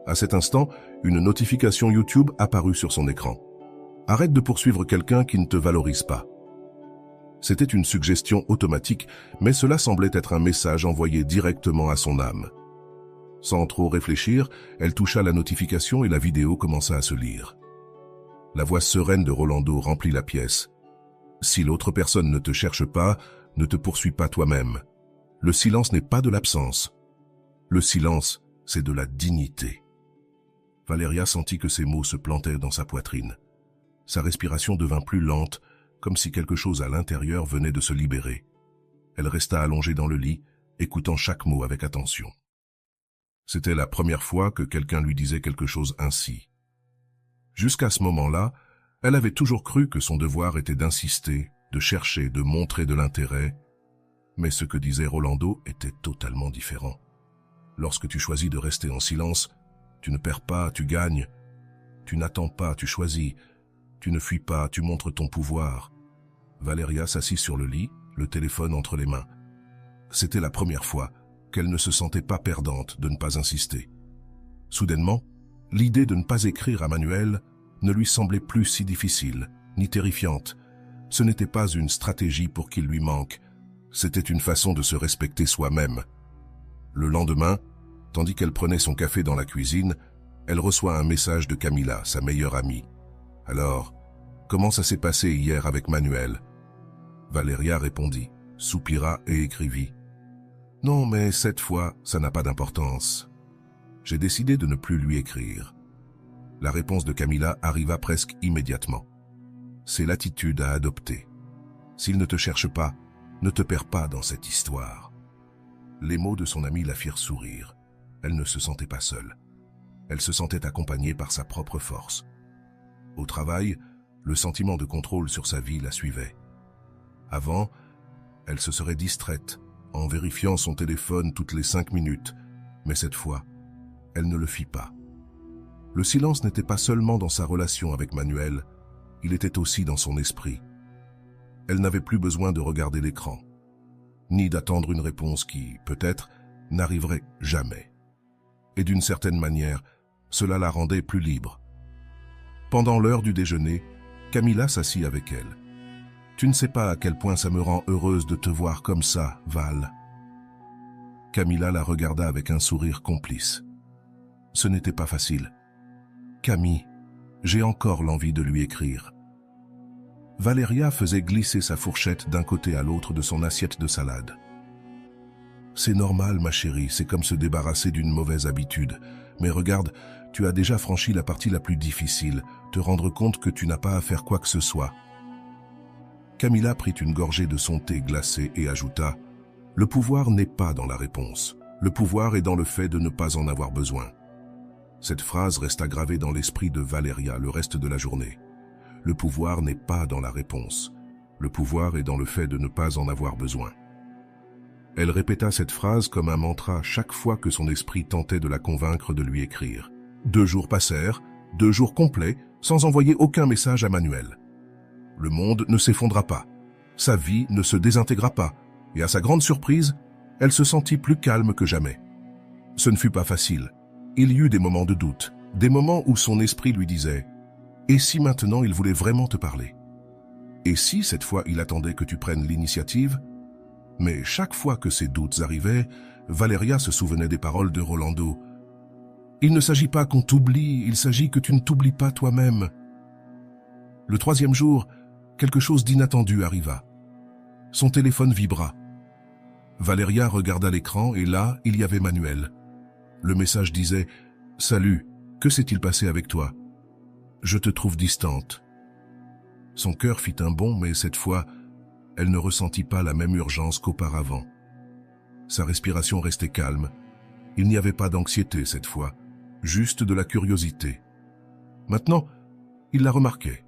Speaker 1: À cet instant, une notification YouTube apparut sur son écran. « Arrête de poursuivre quelqu'un qui ne te valorise pas ». C'était une suggestion automatique, mais cela semblait être un message envoyé directement à son âme. Sans trop réfléchir, elle toucha la notification et la vidéo commença à se lire. La voix sereine de Rolando remplit la pièce. « Si l'autre personne ne te cherche pas, ne te poursuis pas toi-même. Le silence n'est pas de l'absence. Le silence, c'est de la dignité. » Valéria sentit que ces mots se plantaient dans sa poitrine. Sa respiration devint plus lente, comme si quelque chose à l'intérieur venait de se libérer. Elle resta allongée dans le lit, écoutant chaque mot avec attention. C'était la première fois que quelqu'un lui disait quelque chose ainsi. Jusqu'à ce moment-là, elle avait toujours cru que son devoir était d'insister, de chercher, de montrer de l'intérêt. Mais ce que disait Rolando était totalement différent. Lorsque tu choisis de rester en silence, tu ne perds pas, tu gagnes. Tu n'attends pas, tu choisis. Tu ne fuis pas, tu montres ton pouvoir. Valéria s'assit sur le lit, le téléphone entre les mains. C'était la première fois qu'elle ne se sentait pas perdante de ne pas insister. Soudainement, l'idée de ne pas écrire à Manuel ne lui semblait plus si difficile, ni terrifiante. Ce n'était pas une stratégie pour qu'il lui manque, c'était une façon de se respecter soi-même. Le lendemain, tandis qu'elle prenait son café dans la cuisine, elle reçoit un message de Camila, sa meilleure amie. « Alors, comment ça s'est passé hier avec Manuel ?» Valéria répondit, soupira et écrivit. « Non, mais cette fois, ça n'a pas d'importance. J'ai décidé de ne plus lui écrire. » La réponse de Camila arriva presque immédiatement. C'est l'attitude à adopter. S'il ne te cherche pas, ne te perds pas dans cette histoire. Les mots de son amie la firent sourire. Elle ne se sentait pas seule. Elle se sentait accompagnée par sa propre force. Au travail, le sentiment de contrôle sur sa vie la suivait. Avant, elle se serait distraite en vérifiant son téléphone toutes les 5 minutes, mais cette fois, elle ne le fit pas. Le silence n'était pas seulement dans sa relation avec Manuel, il était aussi dans son esprit. Elle n'avait plus besoin de regarder l'écran, ni d'attendre une réponse qui, peut-être, n'arriverait jamais. Et d'une certaine manière, cela la rendait plus libre. Pendant l'heure du déjeuner, Camila s'assit avec elle. « Tu ne sais pas à quel point ça me rend heureuse de te voir comme ça, Val. Camilla la regarda avec un sourire complice. Ce n'était pas facile. Camille, j'ai encore l'envie de lui écrire. Valeria faisait glisser sa fourchette d'un côté à l'autre de son assiette de salade. C'est normal, ma chérie, c'est comme se débarrasser d'une mauvaise habitude. Mais regarde, tu as déjà franchi la partie la plus difficile, te rendre compte que tu n'as pas à faire quoi que ce soit. Camilla prit une gorgée de son thé glacé et ajouta « Le pouvoir n'est pas dans la réponse. Le pouvoir est dans le fait de ne pas en avoir besoin. » Cette phrase resta gravée dans l'esprit de Valeria le reste de la journée. Le pouvoir n'est pas dans la réponse. Le pouvoir est dans le fait de ne pas en avoir besoin. Elle répéta cette phrase comme un mantra chaque fois que son esprit tentait de la convaincre de lui écrire. 2 jours passèrent, 2 jours complets, sans envoyer aucun message à Manuel. Le monde ne s'effondra pas. Sa vie ne se désintégra pas. Et à sa grande surprise, elle se sentit plus calme que jamais. Ce ne fut pas facile. Il y eut des moments de doute, des moments où son esprit lui disait « Et si maintenant il voulait vraiment te parler ? Et si cette fois il attendait que tu prennes l'initiative ?» Mais chaque fois que ces doutes arrivaient, Valeria se souvenait des paroles de Rolando. « Il ne s'agit pas qu'on t'oublie, il s'agit que tu ne t'oublies pas toi-même. » Le 3e jour, quelque chose d'inattendu arriva. Son téléphone vibra. Valeria regarda l'écran et là, il y avait Manuel. Le message disait « Salut, que s'est-il passé avec toi ? Je te trouve distante. » Son cœur fit un bond, mais cette fois, elle ne ressentit pas la même urgence qu'auparavant. Sa respiration restait calme. Il n'y avait pas d'anxiété cette fois, juste de la curiosité. Maintenant, il la remarquait.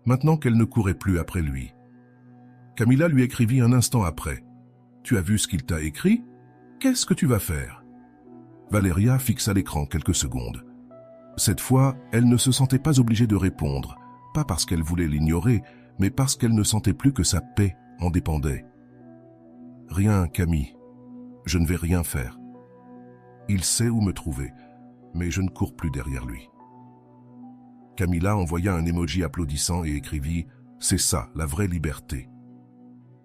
Speaker 1: Maintenant qu'elle ne courait plus après lui. Camilla lui écrivit un instant après. « Tu as vu ce qu'il t'a écrit ? Qu'est-ce que tu vas faire ?» Valeria fixa l'écran quelques secondes. Cette fois, elle ne se sentait pas obligée de répondre, pas parce qu'elle voulait l'ignorer, mais parce qu'elle ne sentait plus que sa paix en dépendait. « Rien, Camille. Je ne vais rien faire. Il sait où me trouver, mais je ne cours plus derrière lui. » Camilla envoya un emoji applaudissant et écrivit « C'est ça, la vraie liberté. »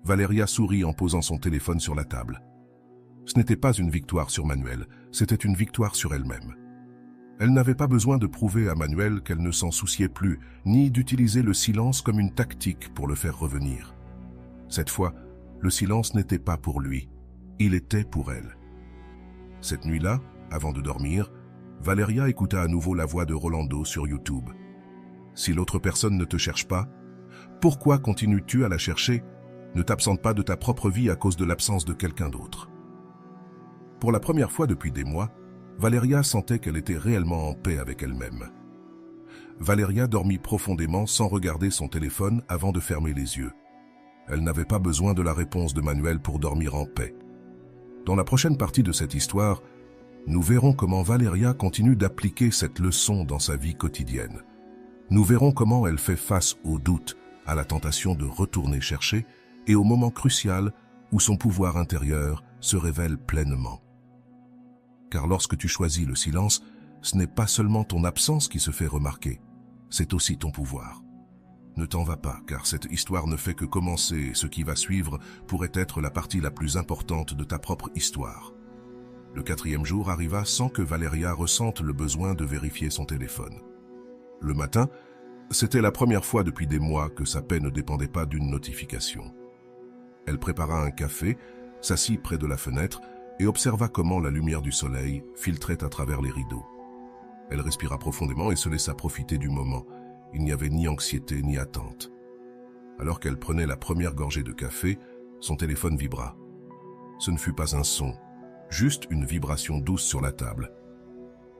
Speaker 1: Valeria sourit en posant son téléphone sur la table. Ce n'était pas une victoire sur Manuel, c'était une victoire sur elle-même. Elle n'avait pas besoin de prouver à Manuel qu'elle ne s'en souciait plus, ni d'utiliser le silence comme une tactique pour le faire revenir. Cette fois, le silence n'était pas pour lui, il était pour elle. Cette nuit-là, avant de dormir, Valeria écouta à nouveau la voix de Rolando sur YouTube. « Si l'autre personne ne te cherche pas, pourquoi continues-tu à la chercher ? Ne t'absente pas de ta propre vie à cause de l'absence de quelqu'un d'autre. » Pour la première fois depuis des mois, Valeria sentait qu'elle était réellement en paix avec elle-même. Valeria dormit profondément sans regarder son téléphone avant de fermer les yeux. Elle n'avait pas besoin de la réponse de Manuel pour dormir en paix. Dans la prochaine partie de cette histoire, nous verrons comment Valeria continue d'appliquer cette leçon dans sa vie quotidienne. Nous verrons comment elle fait face aux doutes, à la tentation de retourner chercher et au moment crucial où son pouvoir intérieur se révèle pleinement. Car lorsque tu choisis le silence, ce n'est pas seulement ton absence qui se fait remarquer, c'est aussi ton pouvoir. Ne t'en va pas, car cette histoire ne fait que commencer et ce qui va suivre pourrait être la partie la plus importante de ta propre histoire. Le 4e jour arriva sans que Valeria ressente le besoin de vérifier son téléphone. Le matin, c'était la première fois depuis des mois que sa paix ne dépendait pas d'une notification. Elle prépara un café, s'assit près de la fenêtre et observa comment la lumière du soleil filtrait à travers les rideaux. Elle respira profondément et se laissa profiter du moment. Il n'y avait ni anxiété ni attente. Alors qu'elle prenait la première gorgée de café, son téléphone vibra. Ce ne fut pas un son, juste une vibration douce sur la table.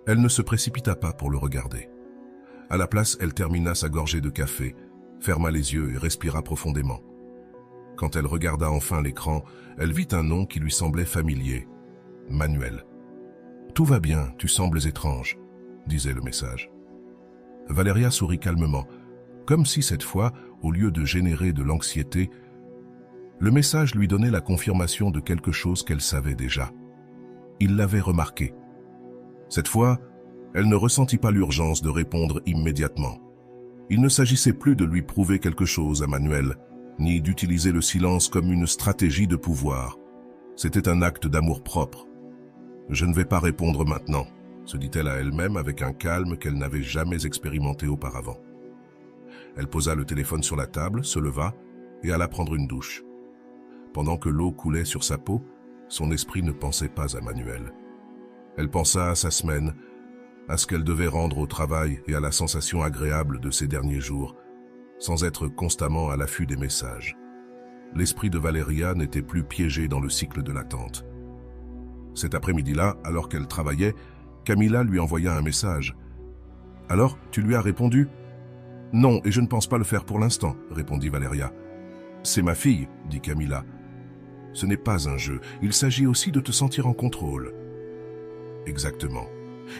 Speaker 1: Elle ne se précipita pas pour le regarder. À la place, elle termina sa gorgée de café, ferma les yeux et respira profondément. Quand elle regarda enfin l'écran, elle vit un nom qui lui semblait familier. Manuel. « Tout va bien, tu sembles étrange », disait le message. Valeria sourit calmement, comme si cette fois, au lieu de générer de l'anxiété, le message lui donnait la confirmation de quelque chose qu'elle savait déjà. Il l'avait remarqué. Cette fois, elle ne ressentit pas l'urgence de répondre immédiatement. Il ne s'agissait plus de lui prouver quelque chose à Manuel, ni d'utiliser le silence comme une stratégie de pouvoir. C'était un acte d'amour-propre, Je ne vais pas répondre maintenant, se dit-elle à elle-même avec un calme qu'elle n'avait jamais expérimenté auparavant. Elle posa le téléphone sur la table, se leva et alla prendre une douche. Pendant que l'eau coulait sur sa peau, son esprit ne pensait pas à Manuel. Elle pensa à sa semaine, à ce qu'elle devait rendre au travail et à la sensation agréable de ces derniers jours, sans être constamment à l'affût des messages. L'esprit de Valeria n'était plus piégé dans le cycle de l'attente. Cet après-midi-là, alors qu'elle travaillait, Camilla lui envoya un message. « Alors, tu lui as répondu ?»« Non, et je ne pense pas le faire pour l'instant, » répondit Valeria. « C'est ma fille, » dit Camilla. « Ce n'est pas un jeu, il s'agit aussi de te sentir en contrôle. » Exactement.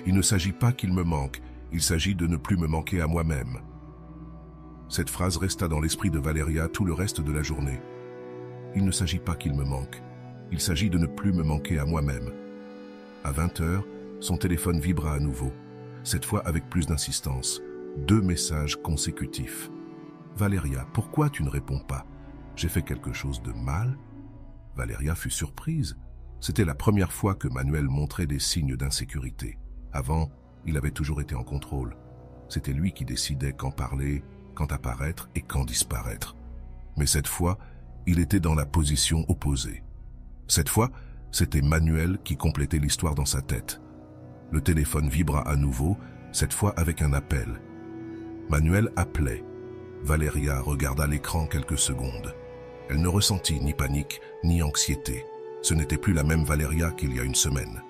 Speaker 1: Il ne s'agit pas qu'il me manque, il s'agit de ne plus me manquer à moi-même. Cette phrase resta dans l'esprit de Valeria tout le reste de la journée. Il ne s'agit pas qu'il me manque, il s'agit de ne plus me manquer à moi-même. À 20h, son téléphone vibra à nouveau, cette fois avec plus d'insistance. 2 messages consécutifs. « Valeria, pourquoi tu ne réponds pas? J'ai fait quelque chose de mal ?» Valeria fut surprise. C'était la première fois que Manuel montrait des signes d'insécurité. Avant, il avait toujours été en contrôle. C'était lui qui décidait quand parler, quand apparaître et quand disparaître. Mais cette fois, il était dans la position opposée. Cette fois, c'était Manuel qui complétait l'histoire dans sa tête. Le téléphone vibra à nouveau, cette fois avec un appel. Manuel appelait. Valeria regarda l'écran quelques secondes. Elle ne ressentit ni panique, ni anxiété. Ce n'était plus la même Valeria qu'il y a une semaine.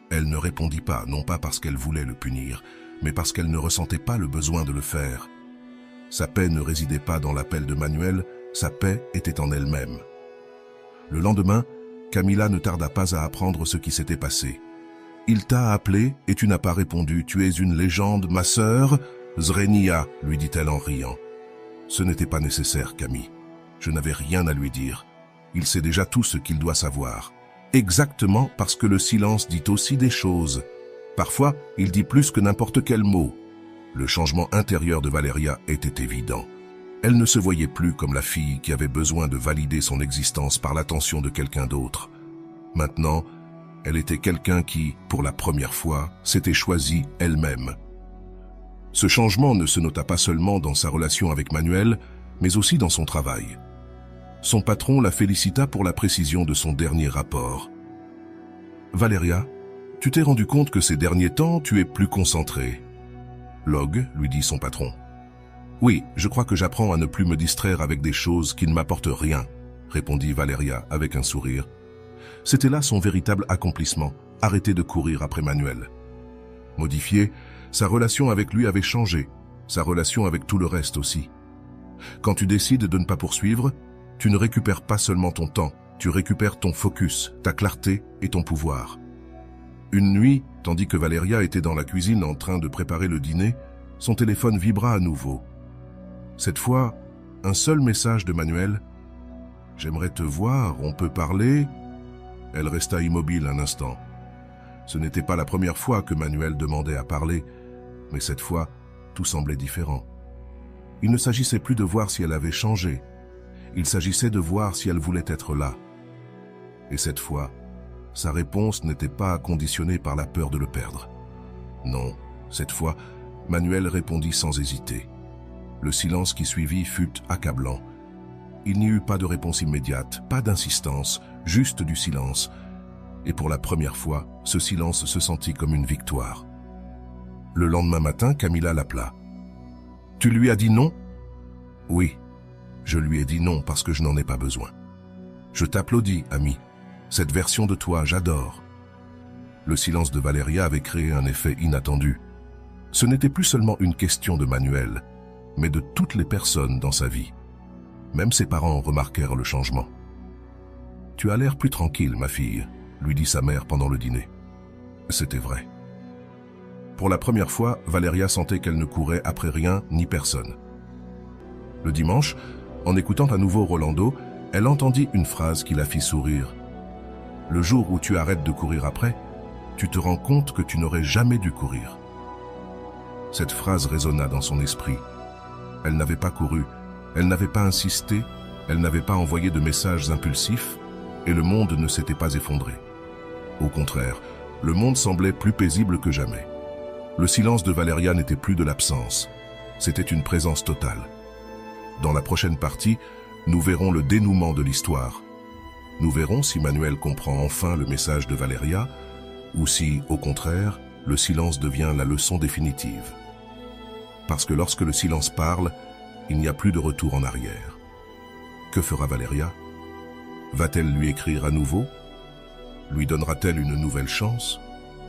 Speaker 1: Elle ne répondit pas, non pas parce qu'elle voulait le punir, mais parce qu'elle ne ressentait pas le besoin de le faire. Sa paix ne résidait pas dans l'appel de Manuel, sa paix était en elle-même. Le lendemain, Camilla ne tarda pas à apprendre ce qui s'était passé. « Il t'a appelé et tu n'as pas répondu. Tu es une légende, ma sœur ?» « Zrenia, lui dit-elle en riant. « Ce n'était pas nécessaire, Camille. Je n'avais rien à lui dire. Il sait déjà tout ce qu'il doit savoir. Exactement parce que le silence dit aussi des choses. Parfois, il dit plus que n'importe quel mot. » Le changement intérieur de Valeria était évident. Elle ne se voyait plus comme la fille qui avait besoin de valider son existence par l'attention de quelqu'un d'autre. Maintenant, elle était quelqu'un qui, pour la première fois, s'était choisie elle-même. Ce changement ne se nota pas seulement dans sa relation avec Manuel, mais aussi dans son travail. Son patron la félicita pour la précision de son dernier rapport. « Valeria, tu t'es rendu compte que ces derniers temps, tu es plus concentrée. » « Log, lui dit son patron. « Oui, je crois que j'apprends à ne plus me distraire avec des choses qui ne m'apportent rien, » répondit Valeria avec un sourire. C'était là son véritable accomplissement, arrêter de courir après Manuel. Modifié, sa relation avec lui avait changé, sa relation avec tout le reste aussi. Quand tu décides de ne pas poursuivre, tu ne récupères pas seulement ton temps, tu récupères ton focus, ta clarté et ton pouvoir. Une nuit, tandis que Valeria était dans la cuisine en train de préparer le dîner, son téléphone vibra à nouveau. Cette fois, un seul message de Manuel. « J'aimerais te voir, on peut parler ?» Elle resta immobile un instant. Ce n'était pas la première fois que Manuel demandait à parler, mais cette fois, tout semblait différent. Il ne s'agissait plus de voir si elle avait changé. Il s'agissait de voir si elle voulait être là. Et cette fois, sa réponse n'était pas conditionnée par la peur de le perdre. Non, cette fois, Manuel répondit sans hésiter. Le silence qui suivit fut accablant. Il n'y eut pas de réponse immédiate, pas d'insistance, juste du silence. Et pour la première fois, ce silence se sentit comme une victoire. Le lendemain matin, Camilla l'appela. « Tu lui as dit non ?»« Oui, je lui ai dit non parce que je n'en ai pas besoin. Je t'applaudis, ami. Cette version de toi, j'adore. » Le silence de Valeria avait créé un effet inattendu. Ce n'était plus seulement une question de Manuel, mais de toutes les personnes dans sa vie. Même ses parents remarquèrent le changement. « Tu as l'air plus tranquille, ma fille, » lui dit sa mère pendant le dîner. C'était vrai. Pour la première fois, Valeria sentait qu'elle ne courait après rien ni personne. Le dimanche, en écoutant à nouveau Rolando, elle entendit une phrase qui la fit sourire. « Le jour où tu arrêtes de courir après, tu te rends compte que tu n'aurais jamais dû courir. » Cette phrase résonna dans son esprit. Elle n'avait pas couru, elle n'avait pas insisté, elle n'avait pas envoyé de messages impulsifs, et le monde ne s'était pas effondré. Au contraire, Le monde semblait plus paisible que jamais. Le silence de Valeria n'était plus de l'absence, c'était une présence totale. Dans la prochaine partie, nous verrons le dénouement de l'histoire. Nous verrons si Manuel comprend enfin le message de Valeria, ou si, au contraire, le silence devient la leçon définitive. Parce que lorsque le silence parle, il n'y a plus de retour en arrière. Que fera Valeria? Va-t-elle lui écrire à nouveau? Lui donnera-t-elle une nouvelle chance?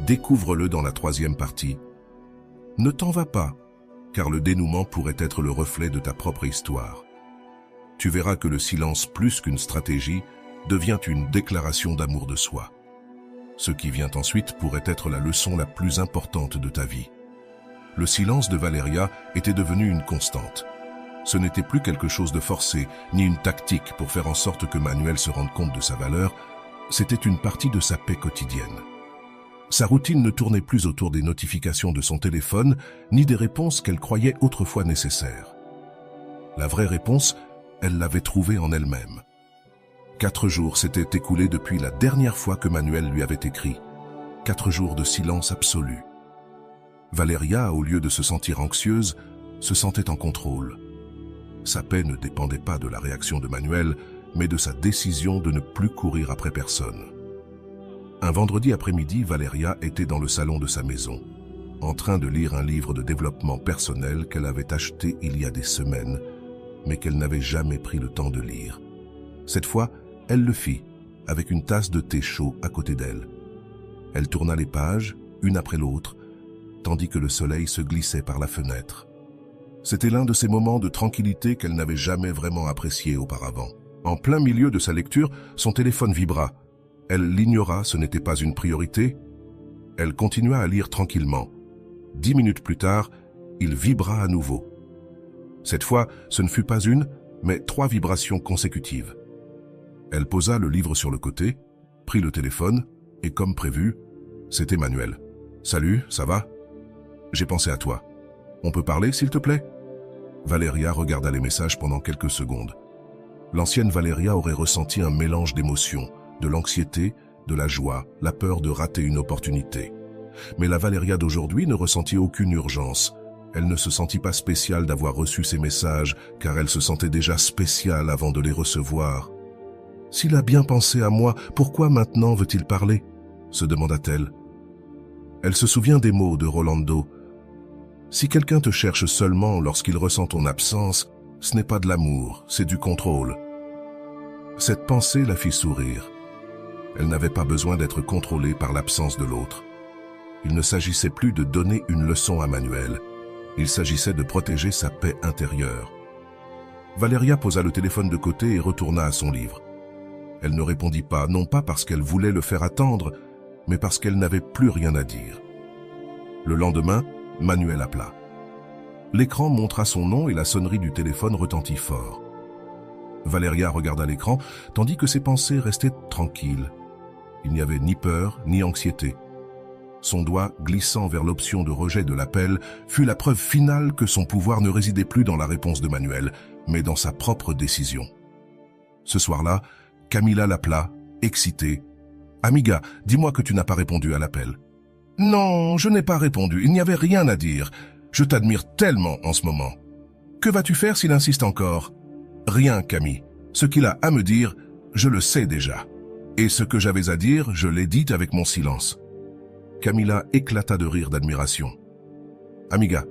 Speaker 1: Découvre-le dans la 3e partie. Ne t'en vas pas, car le dénouement pourrait être le reflet de ta propre histoire. Tu verras que le silence, plus qu'une stratégie, devient une déclaration d'amour de soi. Ce qui vient ensuite pourrait être la leçon la plus importante de ta vie. Le silence de Valeria était devenu une constante. Ce n'était plus quelque chose de forcé, ni une tactique pour faire en sorte que Manuel se rende compte de sa valeur, c'était une partie de sa paix quotidienne. Sa routine ne tournait plus autour des notifications de son téléphone, ni des réponses qu'elle croyait autrefois nécessaires. La vraie réponse, elle l'avait trouvée en elle-même. 4 jours s'étaient écoulés depuis la dernière fois que Manuel lui avait écrit. 4 jours de silence absolu. Valeria, au lieu de se sentir anxieuse, se sentait en contrôle. Sa paix ne dépendait pas de la réaction de Manuel, mais de sa décision de ne plus courir après personne. Un vendredi après-midi, Valeria était dans le salon de sa maison, en train de lire un livre de développement personnel qu'elle avait acheté il y a des semaines, mais qu'elle n'avait jamais pris le temps de lire. Cette fois, elle le fit, avec une tasse de thé chaud à côté d'elle. Elle tourna les pages, une après l'autre, tandis que le soleil se glissait par la fenêtre. C'était l'un de ces moments de tranquillité qu'elle n'avait jamais vraiment apprécié auparavant. En plein milieu de sa lecture, son téléphone vibra. Elle l'ignora, ce n'était pas une priorité. Elle continua à lire tranquillement. 10 minutes plus tard, il vibra à nouveau. Cette fois, ce ne fut pas une, mais 3 vibrations consécutives. Elle posa le livre sur le côté, prit le téléphone, et comme prévu, c'était Manuel. « Salut, ça va? J'ai pensé à toi. On peut parler, s'il te plaît ?» Valeria regarda les messages pendant quelques secondes. L'ancienne Valeria aurait ressenti un mélange d'émotions, de l'anxiété, de la joie, la peur de rater une opportunité. Mais la Valeria d'aujourd'hui ne ressentit aucune urgence. Elle ne se sentit pas spéciale d'avoir reçu ces messages, car elle se sentait déjà spéciale avant de les recevoir. « S'il a bien pensé à moi, pourquoi maintenant veut-il parler ?» se demanda-t-elle. Elle se souvient des mots de Rolando. « Si quelqu'un te cherche seulement lorsqu'il ressent ton absence, ce n'est pas de l'amour, c'est du contrôle. » Cette pensée la fit sourire. Elle n'avait pas besoin d'être contrôlée par l'absence de l'autre. Il ne s'agissait plus de donner une leçon à Manuel. Il s'agissait de protéger sa paix intérieure. Valeria posa le téléphone de côté et retourna à son livre. Elle ne répondit pas, non pas parce qu'elle voulait le faire attendre, mais parce qu'elle n'avait plus rien à dire. Le lendemain, Manuel appela. L'écran montra son nom et la sonnerie du téléphone retentit fort. Valeria regarda l'écran, tandis que ses pensées restaient tranquilles. Il n'y avait ni peur, ni anxiété. Son doigt, glissant vers l'option de rejet de l'appel, fut la preuve finale que son pouvoir ne résidait plus dans la réponse de Manuel, mais dans sa propre décision. Ce soir-là, Camila l'appela, excitée. « Amiga, dis-moi que tu n'as pas répondu à l'appel. »« Non, je n'ai pas répondu, il n'y avait rien à dire. Je t'admire tellement en ce moment. Que vas-tu faire s'il insiste encore ?»« Rien, Camille. Ce qu'il a à me dire, je le sais déjà. Et ce que j'avais à dire, je l'ai dit avec mon silence. » Camila éclata de rire d'admiration. « Amiga,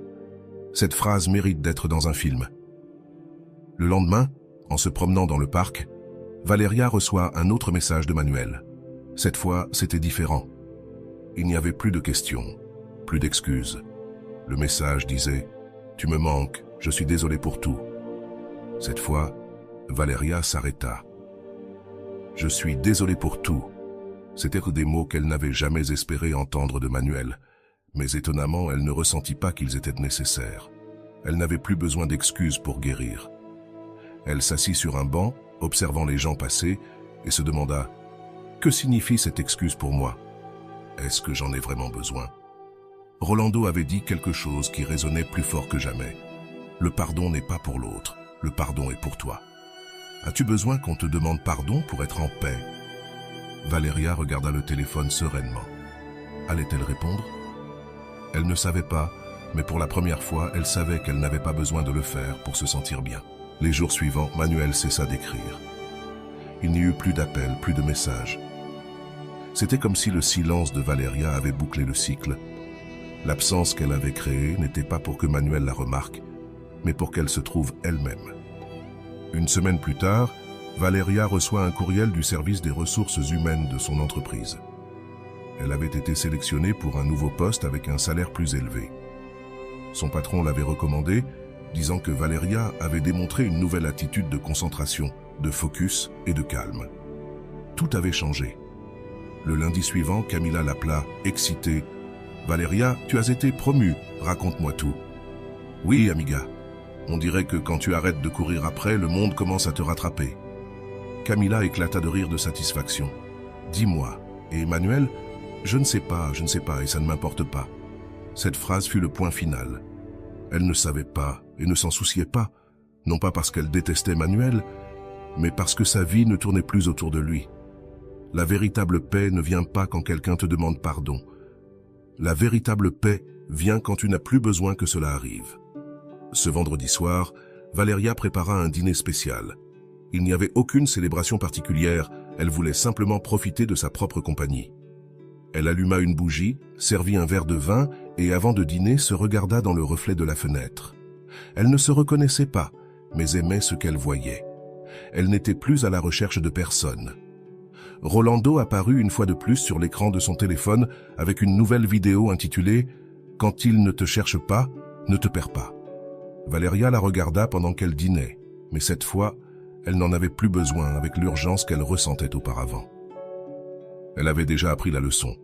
Speaker 1: cette phrase mérite d'être dans un film. » Le lendemain, en se promenant dans le parc, Valeria reçoit un autre message de Manuel. Cette fois, c'était différent. Il n'y avait plus de questions, plus d'excuses. Le message disait « Tu me manques, je suis désolé pour tout. » Cette fois, Valeria s'arrêta. « Je suis désolé pour tout. » C'étaient des mots qu'elle n'avait jamais espéré entendre de Manuel, mais étonnamment, elle ne ressentit pas qu'ils étaient nécessaires. Elle n'avait plus besoin d'excuses pour guérir. Elle s'assit sur un banc, observant les gens passer, et se demanda « Que signifie cette excuse pour moi? Est-ce que j'en ai vraiment besoin ?» Rolando avait dit quelque chose qui résonnait plus fort que jamais. « Le pardon n'est pas pour l'autre, le pardon est pour toi. As-tu besoin qu'on te demande pardon pour être en paix ?» Valeria regarda le téléphone sereinement. allait-elle répondre? Elle ne savait pas, mais pour la première fois, elle savait qu'elle n'avait pas besoin de le faire pour se sentir bien. Les jours suivants, Manuel cessa d'écrire. Il n'y eut plus d'appels, plus de messages. C'était comme si le silence de Valeria avait bouclé le cycle. L'absence qu'elle avait créée n'était pas pour que Manuel la remarque, mais pour qu'elle se trouve elle-même. Une semaine plus tard, Valeria reçoit un courriel du service des ressources humaines de son entreprise. Elle avait été sélectionnée pour un nouveau poste avec un salaire plus élevé. Son patron l'avait recommandé, disant que Valeria avait démontré une nouvelle attitude de concentration, de focus et de calme. Tout avait changé. Le lundi suivant, Camila l'appela, excitée. « Valeria, tu as été promue, raconte-moi tout. »« Oui, amiga. On dirait que quand tu arrêtes de courir après, le monde commence à te rattraper. » Camila éclata de rire de satisfaction. « Dis-moi, et Emmanuel ? Je ne sais pas, et ça ne m'importe pas. » Cette phrase fut le point final. Elle ne savait pas et ne s'en souciait pas, non pas parce qu'elle détestait Manuel, mais parce que sa vie ne tournait plus autour de lui. La véritable paix ne vient pas quand quelqu'un te demande pardon. La véritable paix vient quand tu n'as plus besoin que cela arrive. Ce vendredi soir, Valeria prépara un dîner spécial. Il n'y avait aucune célébration particulière, elle voulait simplement profiter de sa propre compagnie. Elle alluma une bougie, servit un verre de vin et avant de dîner se regarda dans le reflet de la fenêtre. Elle ne se reconnaissait pas, mais aimait ce qu'elle voyait. Elle n'était plus à la recherche de personne. Rolando apparut une fois de plus sur l'écran de son téléphone avec une nouvelle vidéo intitulée « Quand il ne te cherche pas, ne te perds pas ». Valeria la regarda pendant qu'elle dînait, mais cette fois, elle n'en avait plus besoin avec l'urgence qu'elle ressentait auparavant. Elle avait déjà appris la leçon.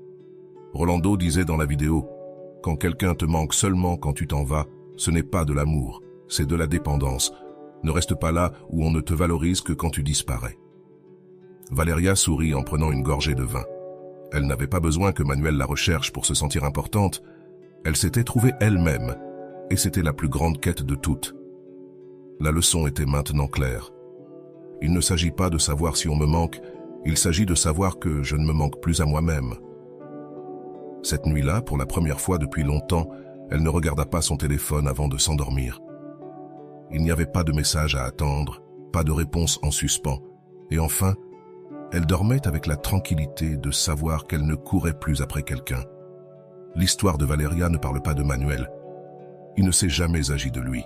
Speaker 1: Rolando disait dans la vidéo « Quand quelqu'un te manque seulement quand tu t'en vas, ce n'est pas de l'amour, c'est de la dépendance. Ne reste pas là où on ne te valorise que quand tu disparais. » Valeria sourit en prenant une gorgée de vin. Elle n'avait pas besoin que Manuel la recherche pour se sentir importante. Elle s'était trouvée elle-même, et c'était la plus grande quête de toutes. La leçon était maintenant claire. Il ne s'agit pas de savoir si on me manque, il s'agit de savoir que je ne me manque plus à moi-même. Cette nuit-là, pour la première fois depuis longtemps, elle ne regarda pas son téléphone avant de s'endormir. Il n'y avait pas de message à attendre, pas de réponse en suspens, et enfin, elle dormait avec la tranquillité de savoir qu'elle ne courait plus après quelqu'un. L'histoire de Valeria ne parle pas de Manuel. Il ne s'est jamais agi de lui.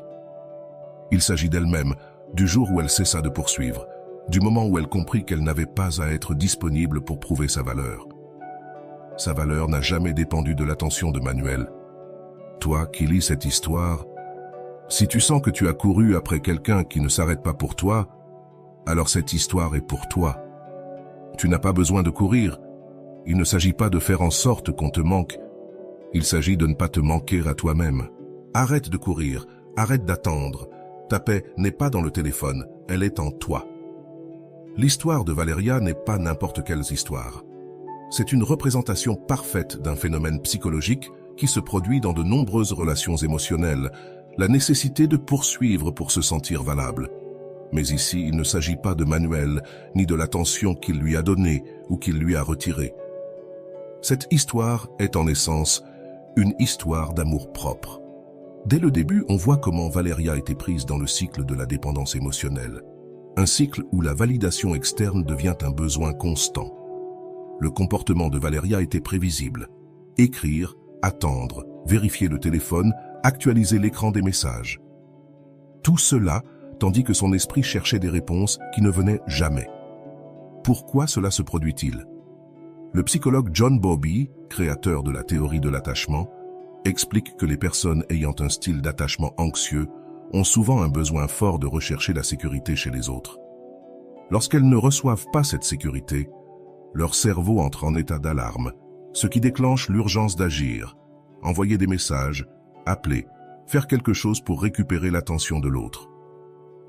Speaker 1: Il s'agit d'elle-même, du jour où elle cessa de poursuivre, du moment où elle comprit qu'elle n'avait pas à être disponible pour prouver sa valeur. Sa valeur n'a jamais dépendu de l'attention de Manuel. Toi qui lis cette histoire, si tu sens que tu as couru après quelqu'un qui ne s'arrête pas pour toi, alors cette histoire est pour toi. Tu n'as pas besoin de courir. Il ne s'agit pas de faire en sorte qu'on te manque. Il s'agit de ne pas te manquer à toi-même. Arrête de courir, arrête d'attendre. Ta paix n'est pas dans le téléphone, elle est en toi. L'histoire de Valeria n'est pas n'importe quelle histoire. C'est une représentation parfaite d'un phénomène psychologique qui se produit dans de nombreuses relations émotionnelles, la nécessité de poursuivre pour se sentir valable. Mais ici, il ne s'agit pas de Manuel, ni de l'attention qu'il lui a donnée ou qu'il lui a retirée. Cette histoire est en essence une histoire d'amour-propre. Dès le début, on voit comment Valeria était prise dans le cycle de la dépendance émotionnelle. Un cycle où la validation externe devient un besoin constant. Le comportement de Valeria était prévisible. Écrire, attendre, vérifier le téléphone, actualiser l'écran des messages. Tout cela tandis que son esprit cherchait des réponses qui ne venaient jamais. Pourquoi cela se produit-il? Le psychologue John Bowlby, créateur de la théorie de l'attachement, explique que les personnes ayant un style d'attachement anxieux ont souvent un besoin fort de rechercher la sécurité chez les autres. Lorsqu'elles ne reçoivent pas cette sécurité, leur cerveau entre en état d'alarme, ce qui déclenche l'urgence d'agir, envoyer des messages, appeler, faire quelque chose pour récupérer l'attention de l'autre.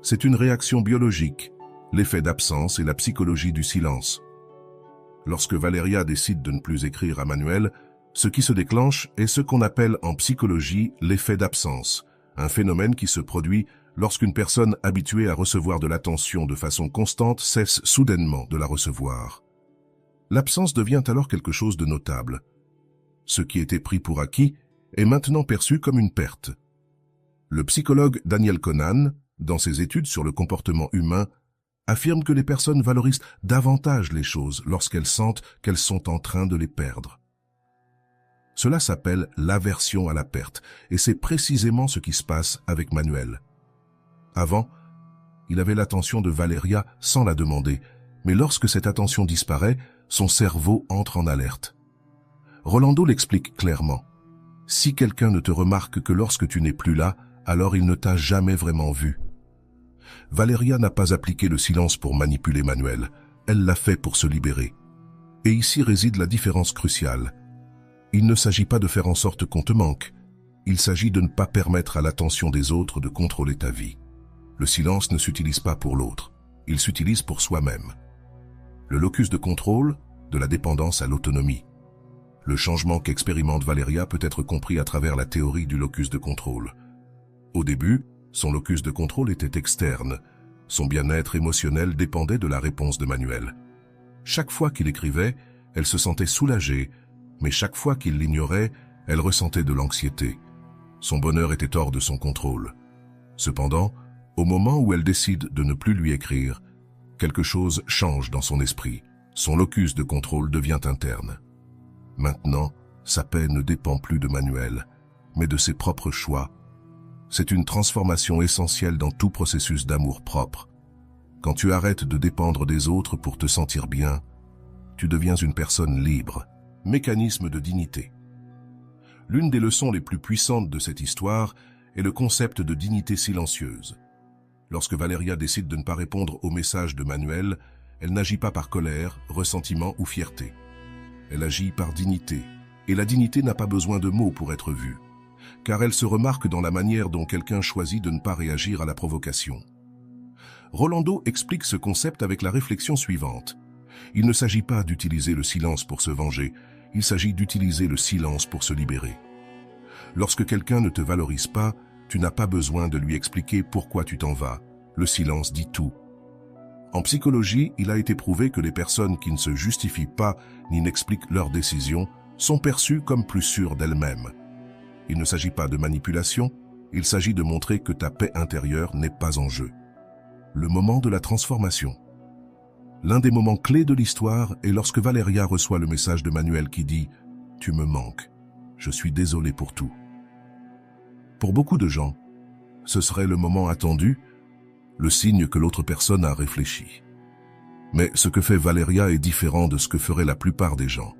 Speaker 1: C'est une réaction biologique, l'effet d'absence et la psychologie du silence. Lorsque Valeria décide de ne plus écrire à Manuel, ce qui se déclenche est ce qu'on appelle en psychologie l'effet d'absence, un phénomène qui se produit lorsqu'une personne habituée à recevoir de l'attention de façon constante cesse soudainement de la recevoir. L'absence devient alors quelque chose de notable. Ce qui était pris pour acquis est maintenant perçu comme une perte. Le psychologue Daniel Kahneman, dans ses études sur le comportement humain, affirme que les personnes valorisent davantage les choses lorsqu'elles sentent qu'elles sont en train de les perdre. Cela s'appelle l'aversion à la perte, et c'est précisément ce qui se passe avec Manuel. Avant, il avait l'attention de Valeria sans la demander, mais lorsque cette attention disparaît, son cerveau entre en alerte. Rolando l'explique clairement. Si quelqu'un ne te remarque que lorsque tu n'es plus là, alors il ne t'a jamais vraiment vu. Valeria n'a pas appliqué le silence pour manipuler Manuel, elle l'a fait pour se libérer. Et ici réside la différence cruciale. Il ne s'agit pas de faire en sorte qu'on te manque, il s'agit de ne pas permettre à l'attention des autres de contrôler ta vie. Le silence ne s'utilise pas pour l'autre, il s'utilise pour soi-même. Le locus de contrôle, de la dépendance à l'autonomie. Le changement qu'expérimente Valeria peut être compris à travers la théorie du locus de contrôle. Au début, son locus de contrôle était externe. Son bien-être émotionnel dépendait de la réponse de Manuel. Chaque fois qu'il écrivait, elle se sentait soulagée, mais chaque fois qu'il l'ignorait, elle ressentait de l'anxiété. Son bonheur était hors de son contrôle. Cependant, au moment où elle décide de ne plus lui écrire, quelque chose change dans son esprit. Son locus de contrôle devient interne. Maintenant, sa paix ne dépend plus de Manuel, mais de ses propres choix. C'est une transformation essentielle dans tout processus d'amour propre. Quand tu arrêtes de dépendre des autres pour te sentir bien, tu deviens une personne libre. Mécanisme de dignité. L'une des leçons les plus puissantes de cette histoire est le concept de dignité silencieuse. Lorsque Valeria décide de ne pas répondre au message de Manuel, elle n'agit pas par colère, ressentiment ou fierté. Elle agit par dignité, et la dignité n'a pas besoin de mots pour être vue, car elle se remarque dans la manière dont quelqu'un choisit de ne pas réagir à la provocation. Rolando explique ce concept avec la réflexion suivante. Il ne s'agit pas d'utiliser le silence pour se venger, il s'agit d'utiliser le silence pour se libérer. Lorsque quelqu'un ne te valorise pas, tu n'as pas besoin de lui expliquer pourquoi tu t'en vas. Le silence dit tout. En psychologie, il a été prouvé que les personnes qui ne se justifient pas ni n'expliquent leurs décisions sont perçues comme plus sûres d'elles-mêmes. Il ne s'agit pas de manipulation, il s'agit de montrer que ta paix intérieure n'est pas en jeu. Le moment de la transformation. L'un des moments clés de l'histoire est lorsque Valeria reçoit le message de Manuel qui dit « Tu me manques, je suis désolé pour tout ». Pour beaucoup de gens, ce serait le moment attendu, le signe que l'autre personne a réfléchi. Mais ce que fait Valeria est différent de ce que ferait la plupart des gens.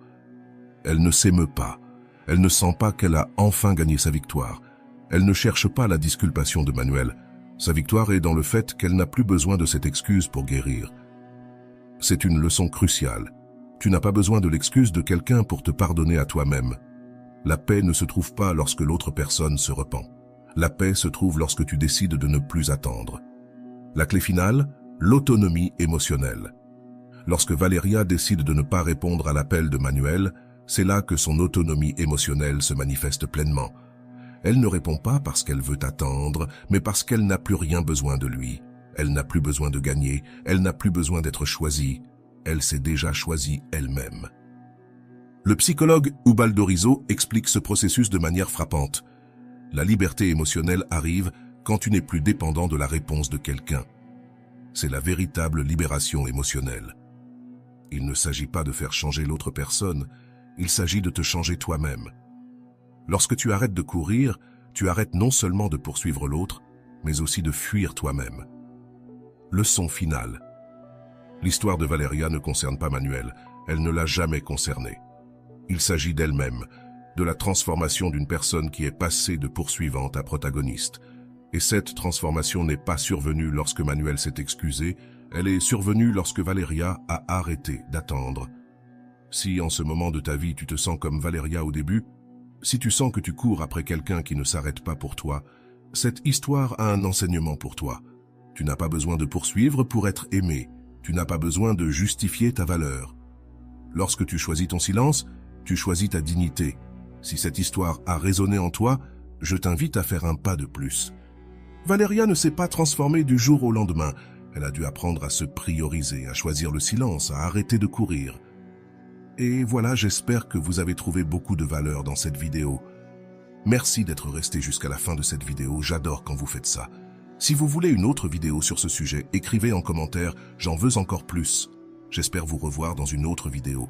Speaker 1: Elle ne s'émeut pas, elle ne sent pas qu'elle a enfin gagné sa victoire, elle ne cherche pas la disculpation de Manuel. Sa victoire est dans le fait qu'elle n'a plus besoin de cette excuse pour guérir. C'est une leçon cruciale. Tu n'as pas besoin de l'excuse de quelqu'un pour te pardonner à toi-même. La paix ne se trouve pas lorsque l'autre personne se repent. La paix se trouve lorsque tu décides de ne plus attendre. La clé finale, l'autonomie émotionnelle. Lorsque Valeria décide de ne pas répondre à l'appel de Manuel, c'est là que son autonomie émotionnelle se manifeste pleinement. Elle ne répond pas parce qu'elle veut attendre, mais parce qu'elle n'a plus rien besoin de lui. Elle n'a plus besoin de gagner, elle n'a plus besoin d'être choisie. Elle s'est déjà choisie elle-même. Le psychologue Ubaldo Rizzo explique ce processus de manière frappante. La liberté émotionnelle arrive quand tu n'es plus dépendant de la réponse de quelqu'un. C'est la véritable libération émotionnelle. Il ne s'agit pas de faire changer l'autre personne, il s'agit de te changer toi-même. Lorsque tu arrêtes de courir, tu arrêtes non seulement de poursuivre l'autre, mais aussi de fuir toi-même. Leçon finale. L'histoire de Valeria ne concerne pas Manuel, elle ne l'a jamais concerné. Il s'agit d'elle-même, de la transformation d'une personne qui est passée de poursuivante à protagoniste. Et cette transformation n'est pas survenue lorsque Manuel s'est excusé, elle est survenue lorsque Valeria a arrêté d'attendre. Si en ce moment de ta vie tu te sens comme Valeria au début, si tu sens que tu cours après quelqu'un qui ne s'arrête pas pour toi, cette histoire a un enseignement pour toi. Tu n'as pas besoin de poursuivre pour être aimé, tu n'as pas besoin de justifier ta valeur. Lorsque tu choisis ton silence, tu choisis ta dignité. Si cette histoire a résonné en toi, je t'invite à faire un pas de plus. Valeria ne s'est pas transformée du jour au lendemain. Elle a dû apprendre à se prioriser, à choisir le silence, à arrêter de courir. Et voilà, j'espère que vous avez trouvé beaucoup de valeur dans cette vidéo. Merci d'être resté jusqu'à la fin de cette vidéo, j'adore quand vous faites ça. Si vous voulez une autre vidéo sur ce sujet, écrivez en commentaire « J'en veux encore plus ». J'espère vous revoir dans une autre vidéo.